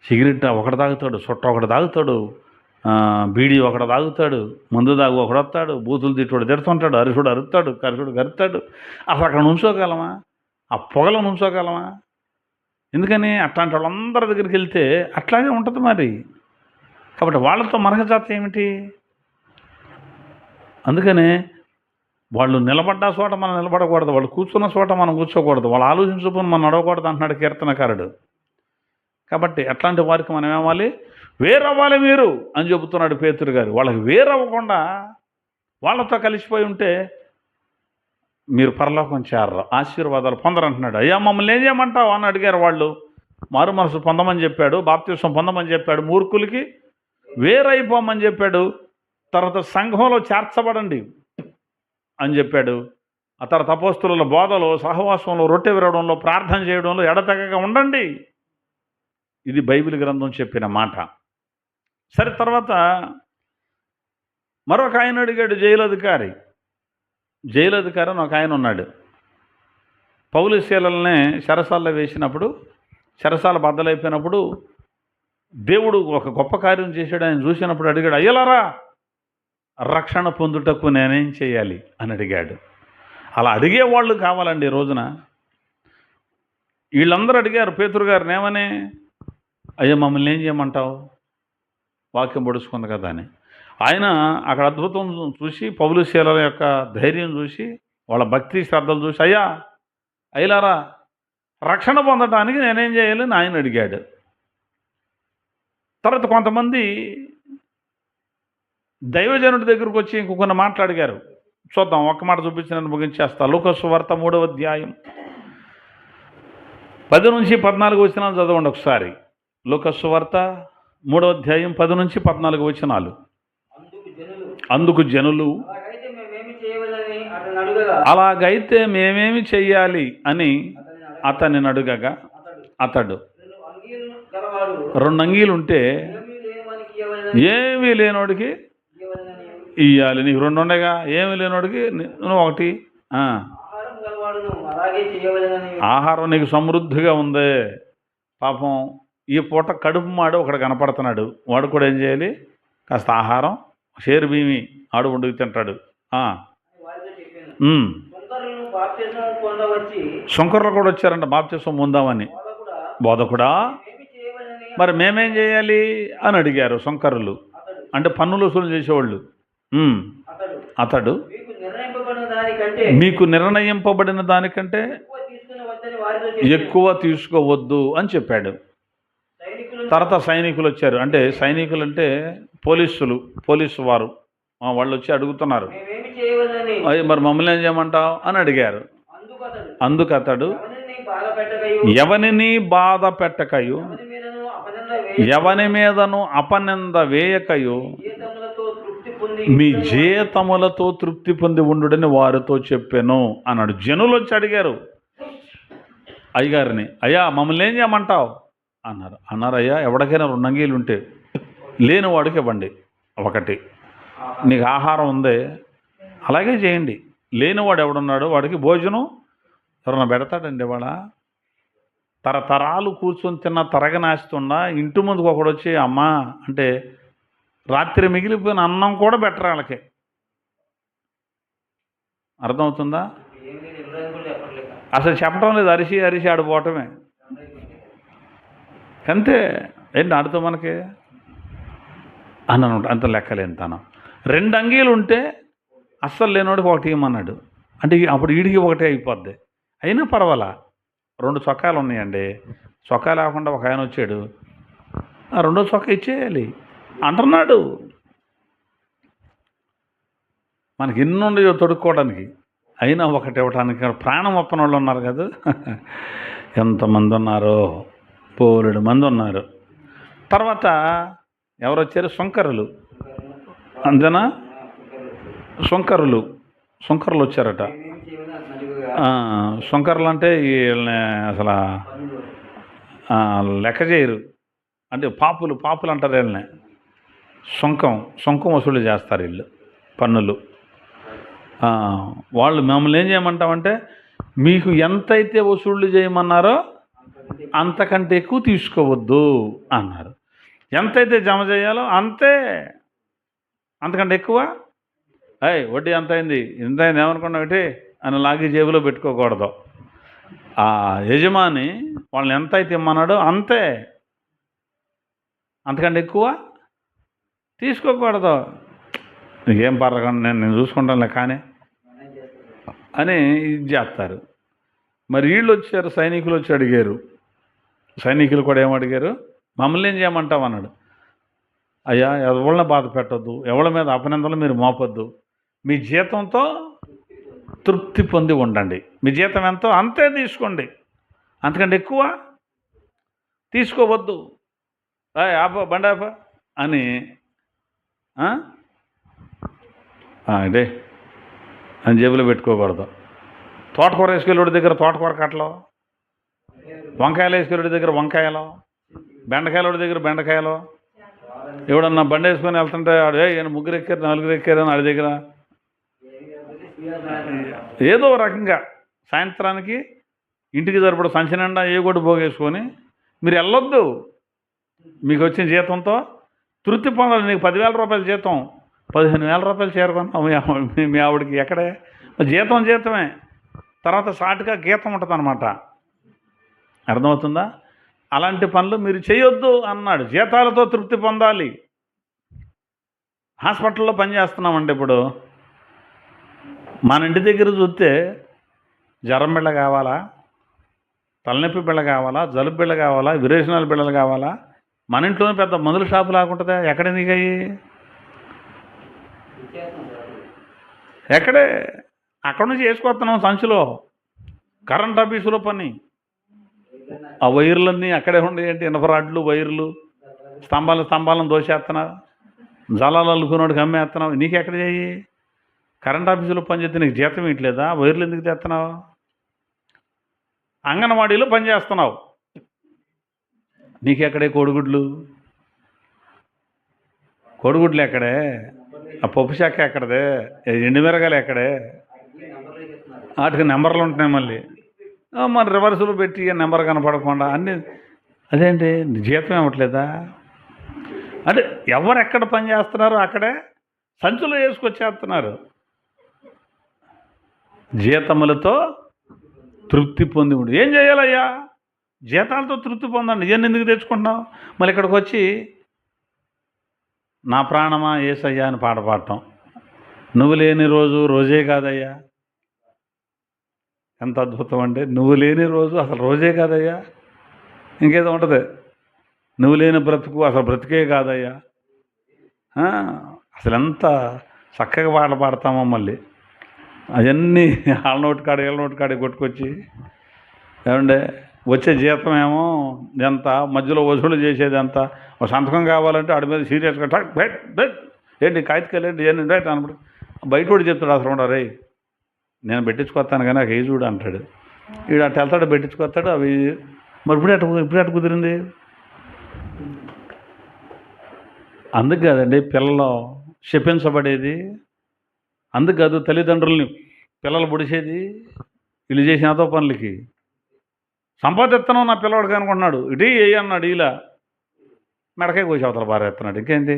సిగరెట్ ఒకటి తాగుతాడు, చుట్ట ఒకటి తాగుతాడు, బీడీ ఒకటి తాగుతాడు, మందు తాగు ఒకడు వస్తాడు, బూతులు తిట్టుడు తిడుతుంటాడు, అరుసుడు అరుస్తాడు, కరుసుడు కరుతాడు. అసలు అక్కడ నుంచోగలమా? ఆ పొగలో నుంచోగలమా? ఎందుకని అట్లాంటి వాళ్ళందరి దగ్గరికి వెళ్తే అట్లాగే ఉంటుంది మరి. కాబట్టి వాళ్ళతో మనకు జాత ఏమిటి? అందుకనే వాళ్ళు నిలబడ్డ చోట మనం నిలబడకూడదు, వాళ్ళు కూర్చున్న చోట మనం కూర్చోకూడదు, వాళ్ళు ఆలోచించుకొని మనం నడవకూడదు అంటున్నాడు కీర్తనకారుడు. కాబట్టి అట్లాంటి వారికి మనం ఏమవ్వాలి? వేరవ్వాలి మీరు అని చెబుతున్నాడు పేతురు గారు. వాళ్ళకి వేరవ్వకుండా వాళ్ళతో కలిసిపోయి ఉంటే మీరు పరలోకం చేరరు, ఆశీర్వాదాలు పొందరంటున్నాడు. అయ్యా మమ్మల్ని ఏం చేయమంటావు అని అడిగారు వాళ్ళు. మారు మనసు పొందమని చెప్పాడు, బాప్తిసం పొందమని చెప్పాడు, మూర్ఖులకి వేరైపోమని చెప్పాడు, తర్వాత సంఘంలో చేర్చబడండి అని చెప్పాడు. ఆ తర్వాత అపోస్తుల బోధలో, సహవాసంలో, రొట్టె విరవడంలో, ప్రార్థన చేయడంలో ఎడతెగక ఉండండి. ఇది బైబిల్ గ్రంథం చెప్పిన మాట. సరే, తర్వాత మరొక ఆయన అడిగాడు, జైలధికారి అని ఒక ఆయన ఉన్నాడు. పౌలు శీలల్ని చెరసాల్లో వేసినప్పుడు, చెరసాల బద్దలైపోయినప్పుడు దేవుడు ఒక గొప్ప కార్యం చేశాడు. ఆయన చూసినప్పుడు అడిగాడు, అయ్యలారా రక్షణ పొందుటకు నేనేం చేయాలి అని అడిగాడు. అలా అడిగేవాళ్ళు కావాలండి ఈ రోజున. వీళ్ళందరూ అడిగారు పేతురు గారిని ఏమని, అయ్యా మమ్మల్ని ఏం చేయమంటావు, వాక్యం పొడుచుకుంది కదా అని. ఆయన అక్కడ అద్భుతం చూసి, పౌలు శీలల యొక్క ధైర్యం చూసి, వాళ్ళ భక్తి శ్రద్ధలు చూసి, అయ్యలారా రక్షణ పొందడానికి నేనేం చేయాలి అని ఆయన అడిగాడు. తర్వాత కొంతమంది దైవజనుడి దగ్గరకు వచ్చి ఇంకొన్ని మాటలు అడిగారు. చూద్దాం, ఒక్క మాట చూపించి నేను ముగించేస్తా. లూకా సువార్త 3వ అధ్యాయం 10-14 వచనాలు చదవండి ఒకసారి. లూకా సువార్త 3వ అధ్యాయం 10-14 వచనాలు. అందుకు జనులు, అలాగైతే మేమేమి చెయ్యాలి అని అతన్ని అడుగగా, అతడు 2 అంగీలు ఉంటే ఏమీ లేనోడికి ఇయ్యాలి. నీకు 2 ఉండగా ఏమీ లేనోడికి నువ్వు 1. ఆహారం నీకు సమృద్ధిగా ఉంది, పాపం ఈ పూట కడుపు మాడు ఒకడు కనపడుతున్నాడు, వాడు కూడా ఏం చేయాలి? కాస్త ఆహారం, షేరు భీమి ఆడు వండుకు తింటాడు. శంకర్లు కూడా వచ్చారంట బాప్తిసం పొందామని. బోధకుడా మరి మేమేం చేయాలి అని అడిగారు శంకరులు, అంటే పన్నులు వసూలు చేసేవాళ్ళు. అతడు మీకు నిర్ణయింపబడిన దానికంటే ఎక్కువ తీసుకోవద్దు అని చెప్పాడు. తర్వాత సైనికులు వచ్చారు. అంటే సైనికులు అంటే పోలీసు వారు, వాళ్ళు వచ్చి అడుగుతున్నారు, మరి మమ్మల్ని ఏం చేయమంటావు అని అడిగారు. అందుకు అతడు, ఎవరిని బాధ పెట్టకయు, ఎవని మీదను అపనింద వేయకయు, మీ జీతములతో తృప్తి పొంది ఉండుడని వారితో చెప్పాను అన్నాడు. జనులు వచ్చి అడిగారు అయ్యగారిని, అయ్యా మమ్మల్ని ఏం చేయమంటావు అన్నారు. అయ్యా ఎవరికైనా 2 అంగీలు ఉంటే లేని వాడికి ఇవ్వండి 1. నీకు ఆహారం ఉంది అలాగే చేయండి. లేనివాడు ఎవడున్నాడు వాడికి భోజనం ఎవరన్నా పెడతాడండి. తరతరాలు కూర్చొని తిన్న తరగనాస్తుండా ఇంటి ముందుకు ఒకడు వచ్చి అమ్మా అంటే రాత్రి మిగిలిపోయిన అన్నం కూడా బెటర్ వాళ్ళకి. అర్థమవుతుందా? అసలు చెప్పడం లేదు, అరిసి అరిసి ఆడిపోవటమే అంతే. ఏంటి ఆడితో మనకి అన్నాను అంత లెక్కలేని తనం. 2 అంగీలు ఉంటే అస్సలు లేనోడికి ఒకటి ఇవ్వమన్నాడు అంటే అప్పుడు ఈడికి ఒకటే అయిపోద్ది. అయినా పర్వాలా, 2 చొక్కాలు ఉన్నాయండి, చొక్కా లేకుండా ఒక ఆయన వచ్చాడు, ఆ 2వ చొక్కా ఇచ్చేయాలి అంటున్నాడు. మనకి ఎన్ని ఉండయో తొడుక్కోవడానికి, అయినా ఒకటి ఇవ్వడానికి ప్రాణం ఒప్పని వాళ్ళు ఉన్నారు కదా. ఎంతమంది ఉన్నారో, పోరుడు మంది ఉన్నారు. తర్వాత ఎవరు వచ్చారు? సుంకరులు. అంతేనా? సుంకరులు వచ్చారట. సుంకరులు అంటే వీళ్ళని అసలు లెక్క చేయరు, అంటే పాపులు అంటారు వీళ్ళని. సుంకం వసూలు చేస్తారు వీళ్ళు, పన్నులు. వాళ్ళు మమ్మల్ని ఏం చేయమంటామంటే మీకు ఎంతైతే వసూళ్ళు చేయమన్నారో అంతకంటే ఎక్కువ తీసుకోవద్దు అన్నారు. ఎంతైతే జమ చేయాలో అంతే, అంతకంటే ఎక్కువ వడ్డీ ఎంత అయింది, ఇంత అయింది ఏమనుకున్నావు అని లాగి జేబులో పెట్టుకోకూడదు. ఆ యజమాని వాళ్ళని ఎంత అయితే ఇమ్మన్నాడో అంతే, అంతకంటే ఎక్కువ తీసుకోకూడదు. నీకేం పర్రకండి, నేను చూసుకుంటానులే కానీ అని ఇది చేస్తారు. మరి వీళ్ళు వచ్చారు, సైనికులు వచ్చి అడిగారు. సైనికులు కూడా ఏమడిగారు? మమ్మల్ని ఏం చేయమంటావు అన్నాడు. అయ్యా, ఎవరిని బాధ పెట్టద్దు, ఎవరి మీద అపనిందలు మీరు మోపొద్దు, మీ జీతంతో తృప్తి పొంది ఉండండి. మీ జీతం ఎంతో అంతే తీసుకోండి, అంతకంటే ఎక్కువ తీసుకోవద్దు. ఆప బండి ఆప అని ఇదే అని జేబులో పెట్టుకోకూడదు. తోటకూర వేసుకెళ్ళి దగ్గర తోటకూర కట్టలు, వంకాయలు వేసుకెళ్ళి దగ్గర వంకాయలు, బెండకాయలు దగ్గర బెండకాయలు. ఎవడన్నా బండి వేసుకొని వెళ్తుంటే ఈయన 3 ఎక్కారు 4 ఎక్కారు అని ఆడి దగ్గర ఏదో రకంగా సాయంత్రానికి ఇంటికి సరిపడ సంచి నిండా ఏ కూడా పోగేసుకొని మీరు వెళ్ళొద్దు. మీకు వచ్చిన జీతంతో తృప్తి పొందాలి. నీకు 10,000 రూపాయల జీతం, 15,000 రూపాయలు చేరుకున్నాం మీ ఆవిడకి ఎక్కడే జీతమే. తర్వాత సాటుగా గీతం ఉంటుంది అన్నమాట. అర్థమవుతుందా? అలాంటి పనులు మీరు చేయొద్దు అన్నాడు. జీతాలతో తృప్తి పొందాలి. హాస్పిటల్లో పనిచేస్తున్నామండి. ఇప్పుడు మన ఇంటి దగ్గర చూస్తే జ్వరం బిళ్ళ కావాలా, తలనొప్పి బిళ్ళ కావాలా, జలుబు బిళ్ళ కావాలా, విరేచనాల బిళ్ళలు కావాలా, మన ఇంట్లోనే పెద్ద మందుల షాపు లాగుంటుందా? ఎక్కడ నీకయ్యి? ఎక్కడే? అక్కడ నుంచి వేసుకొస్తున్నాం సంచిలో. కరెంట్ ఆఫీసులో పని, ఆ వైర్లన్నీ అక్కడే ఉండేంటి, ఇనపరాడ్లు వైర్లు, స్తంభాలను దోసేస్తున్నావు, జలాలు అల్లుకున్నోడికి అమ్మేస్తున్నావు. నీకెక్కడ చేయి? కరెంట్ ఆఫీసులో పనిచేస్తే నీకు జీతం ఇట్లేదా? వైర్లు ఎందుకు తెస్తున్నావు? అంగన్వాడీలో పనిచేస్తున్నావు, నీకెక్కడే కోడిగుడ్లు ఎక్కడే? ఆ పప్పు శాఖ ఎక్కడదే? ఎండుమిరగాయలు ఎక్కడే? వాటికి నెంబర్లు ఉంటున్నాయి. మళ్ళీ మన రివర్సులు పెట్టి నెంబర్ కనపడకుండా అన్నీ. అదేంటి జీతం ఇవ్వట్లేదా? అంటే ఎవరు ఎక్కడ పని చేస్తున్నారో అక్కడే సంచులు వేసుకొచ్చేస్తున్నారు. జీతములతో తృప్తి పొంది ఉండు. ఏం చేయాలయ్యా? జీతాలతో తృప్తి పొందండి. ఇవన్నీ ఎందుకు తెచ్చుకుంటున్నావు? మళ్ళీ ఇక్కడికి వచ్చి నా ప్రాణమా యేసయ్యా అని పాట పాడటం. నువ్వు లేని రోజు రోజే కాదయ్యా. ఎంత అద్భుతం అంటే, నువ్వు లేని రోజు అసలు రోజే కాదయ్యా. ఇంకేదో ఉంటుంది, నువ్వు లేని బ్రతుకు అసలు బ్రతికే కాదయ్యా. అసలు ఎంత చక్కగా పాట పాడతామో. మళ్ళీ అవన్నీ వాళ్ళ నోటి కాడ వీళ్ళ నోటి కాడ కొట్టుకొచ్చి ఏమంటే వచ్చే జీతం ఏమో ఎంత, మధ్యలో వసూలు చేసేది ఎంత. ఒక సంతకం కావాలంటే ఆడి మీద సీరియస్గా ఏంటి కాగితకాయలు ఏంటి రైట్ అన్నప్పుడు బయట కూడా చెప్తాడు. అసలు ఉండరు, నేను పెట్టించుకొస్తాను కానీ నాకు చూడు అంటాడు. వీడు అట్ట వెళ్తాడు, పెట్టించుకొస్తాడు. అవి మరి ఇప్పుడు అట్ట కుదిరింది. అందుకు కాదండి పిల్లలు శపించబడేది, అందుకు కాదు తల్లిదండ్రుల్ని పిల్లలు పొడిచేది వీళ్ళు చేసిన అదో పనులకి. సంపాదిస్తున్నావు నా పిల్లవాడికి అనుకుంటున్నాడు. ఇటీ ఏ అన్నాడు, ఇలా మెడకే కోసి అవతల పారేస్తున్నాడు. ఇంకేంటి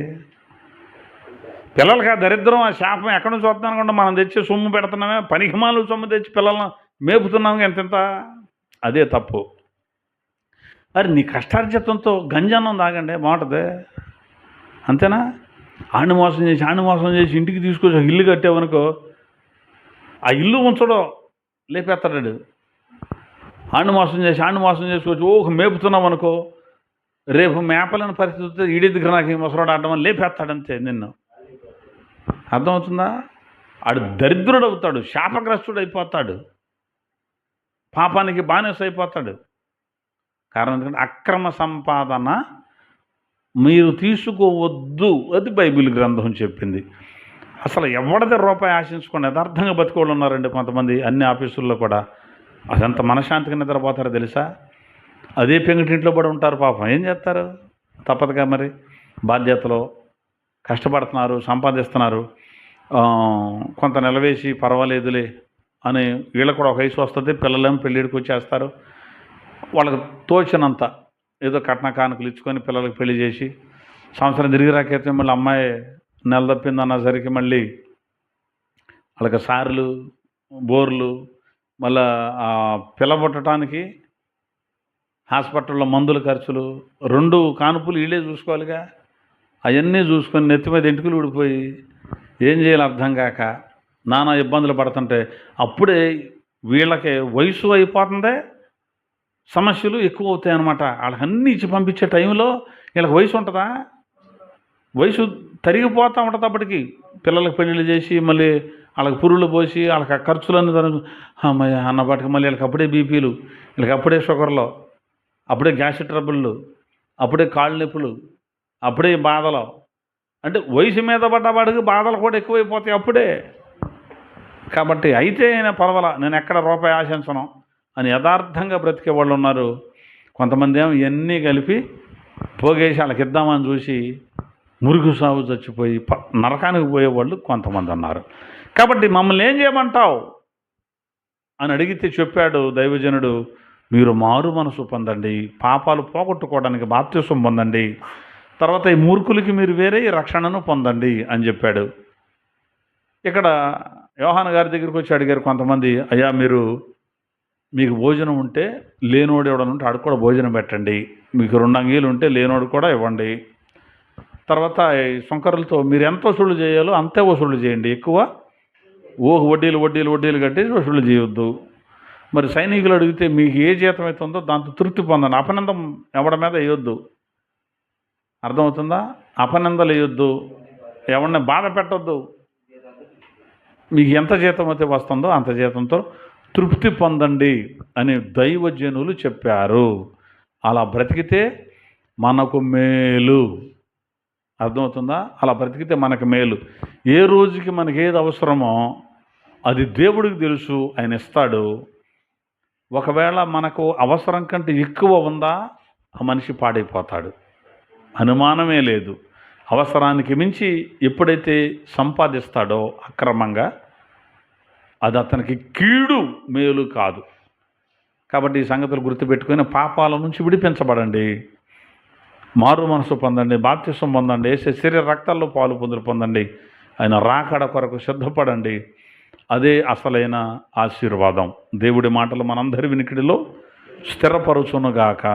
పిల్లలకి ఆ దరిద్రం, ఆ శాపం ఎక్కడి నుంచి వస్తుంది అనుకుంటే మనం తెచ్చి సొమ్ము పెడుతున్నామే, పనికిమాలు సొమ్ము తెచ్చి పిల్లలను మేపుతున్నాము ఎంతెంత. అదే తప్పు. మరి నీ కష్టార్జితంతో గంజాన్నం తాగండి, బాగుంటుంది. అంతేనా? ఆడిని మోసం చేసి ఇంటికి తీసుకొచ్చి ఒక ఇల్లు కట్టావనుకో, ఆ ఇల్లు ఉంచడం లేపేస్తాడు. ఆడిని మోసం చేసుకొచ్చి మేపుతున్నావు అనుకో, రేపు మేపలేని పరిస్థితి ఈడి దగ్గర నాకు ఈ ముసరాడు ఆడడం అని లేపేస్తాడంతే నిన్ను. అర్థమవుతుందా? ఆడు దరిద్రుడు అవుతాడు, శాపగ్రస్తుడు అయిపోతాడు, పాపానికి బానిస అయిపోతాడు. కారణం ఎందుకంటే అక్రమ సంపాదన మీరు తీసుకోవద్దు, అది బైబిల్ గ్రంథం చెప్పింది. అసలు ఎవరిది రూపాయి ఆశించుకోండి. యథార్థంగా బతికోళ్ళు ఉన్నారండి కొంతమంది అన్ని ఆఫీసుల్లో కూడా. అదంత మనశ్శాంతిగా నిద్రపోతారో తెలుసా? అదే పెంగిటింట్లో పడి ఉంటారు పాపం. ఏం చేస్తారు? తప్పదుగా మరి. బాధ్యతలో కష్టపడుతున్నారు, సంపాదిస్తున్నారు, కొంత నిలవేసి పర్వాలేదులే అని వీళ్ళకు కూడా ఒక వయసు వస్తుంది. పిల్లలేమో పెళ్ళిడికి వచ్చేస్తారు. వాళ్ళకి తోచినంత ఏదో కట్న కానుకలు ఇచ్చుకొని పిల్లలకి పెళ్లి చేసి సంవత్సరం తిరిగి రాకైతే మళ్ళీ అమ్మాయి నెల తప్పిందన్నసరికి మళ్ళీ వాళ్ళకి సార్లు, బోర్లు, మళ్ళా పిల్లబుట్టడానికి హాస్పిటల్లో మందుల ఖర్చులు, 2 కానుపులు వీళ్ళే చూసుకోవాలిగా. అవన్నీ చూసుకొని నెత్తి మీద ఎంటుకలు ఊడిపోయి ఏం చేయాలి అర్థం కాక నానా ఇబ్బందులు పడుతుంటే అప్పుడే వీళ్ళకి వయసు అయిపోతుందే, సమస్యలు ఎక్కువ అవుతాయి అన్నమాట. వాళ్ళకి అన్నీ ఇచ్చి పంపించే టైంలో వీళ్ళకి వయసు ఉంటుందా? వయసు తరిగిపోతూ ఉంటుంది. అప్పటికి పిల్లలకు పెళ్ళిళ్ళు చేసి మళ్ళీ వాళ్ళకి పురుళ్ళు పోసి వాళ్ళకి ఆ ఖర్చులన్నీ అమ్మాయి అన్నపాటికి మళ్ళీ వీళ్ళకి అప్పుడే బీపీలు, వీళ్ళకి అప్పుడే షుగర్లు, అప్పుడే గ్యాస్ ట్రబుళ్ళు, అప్పుడే కాళ్ళు నొప్పులు, అప్పుడే బాధలు. అంటే వయసు మీద పడ్డవాడికి బాధలు కూడా ఎక్కువైపోతాయి అప్పుడే. కాబట్టి అయితే పర్వాలా, నేను ఎక్కడ రూపాయి ఆశించను అని యథార్థంగా బ్రతికే వాళ్ళు ఉన్నారు. కొంతమంది ఏమో ఇవన్నీ కలిపి పోగేసి వాళ్ళకి ఇద్దామని చూసి మురుగు సాగు చచ్చిపోయి నరకానికి పోయేవాళ్ళు కొంతమంది ఉన్నారు. కాబట్టి మమ్మల్ని ఏం చేయమంటావు అని అడిగితే చెప్పాడు దైవజనుడు, మీరు మారు మనసు పొందండి, పాపాలు పోగొట్టుకోవడానికి బాప్తిసం పొందండి, తర్వాత ఈ మూర్ఖులకి మీరు వేరే రక్షణను పొందండి అని చెప్పాడు. ఇక్కడ యోహాను గారి దగ్గరికి వచ్చి అడిగారు కొంతమంది, అయ్యా మీకు భోజనం ఉంటే లేనోడు ఎవడని ఉంటే ఆడికి కూడా భోజనం పెట్టండి, మీకు 2 అంగీలు ఉంటే లేనోడు కూడా ఇవ్వండి, తర్వాత ఈ సుంకరులతో మీరు ఎంత వసూలు చేయాలో అంతే వసూలు చేయండి, ఎక్కువ వడ్డీలు కట్టి వసూలు చేయొద్దు. మరి సైనికులు అడిగితే మీకు ఏ జీతం అవుతుందో దాంతో తృప్తి పొందండి, అపనందం ఎవడి మీద వేయొద్దు. అర్థమవుతుందా? అపనందలు వేయొద్దు, ఎవరిని బాధ పెట్టొద్దు. మీకు ఎంత జీతం అయితే వస్తుందో అంత జీతంతో తృప్తి పొందండి అని దైవజనులు చెప్పారు. అలా బ్రతికితే మనకు మేలు. అర్థమవుతుందా? అలా బ్రతికితే మనకు మేలు. ఏ రోజుకి మనకి ఏది అవసరమో అది దేవుడికి తెలుసు, ఆయన ఇస్తాడు. ఒకవేళ మనకు అవసరం కంటే ఎక్కువ ఉందా, ఆ మనిషి పాడైపోతాడు, అనుమానమే లేదు. అవసరానికి మించి ఎప్పుడైతే సంపాదిస్తాడో అక్రమంగా, అది అతనికి కీడు, మేలు కాదు. కాబట్టి ఈ సంగతులు గుర్తుపెట్టుకొని పాపాల నుంచి విడిపించబడండి, మారు మనసు పొందండి, బాప్తిసం పొందండి, యేసు శరీర రక్తాల్లో పాలు పొందండి, ఆయన రాకడ కొరకు సిద్ధపడండి. అదే అసలైన ఆశీర్వాదం. దేవుడి మాటలు మనందరి వినికిడిలో స్థిరపరచునుగాక.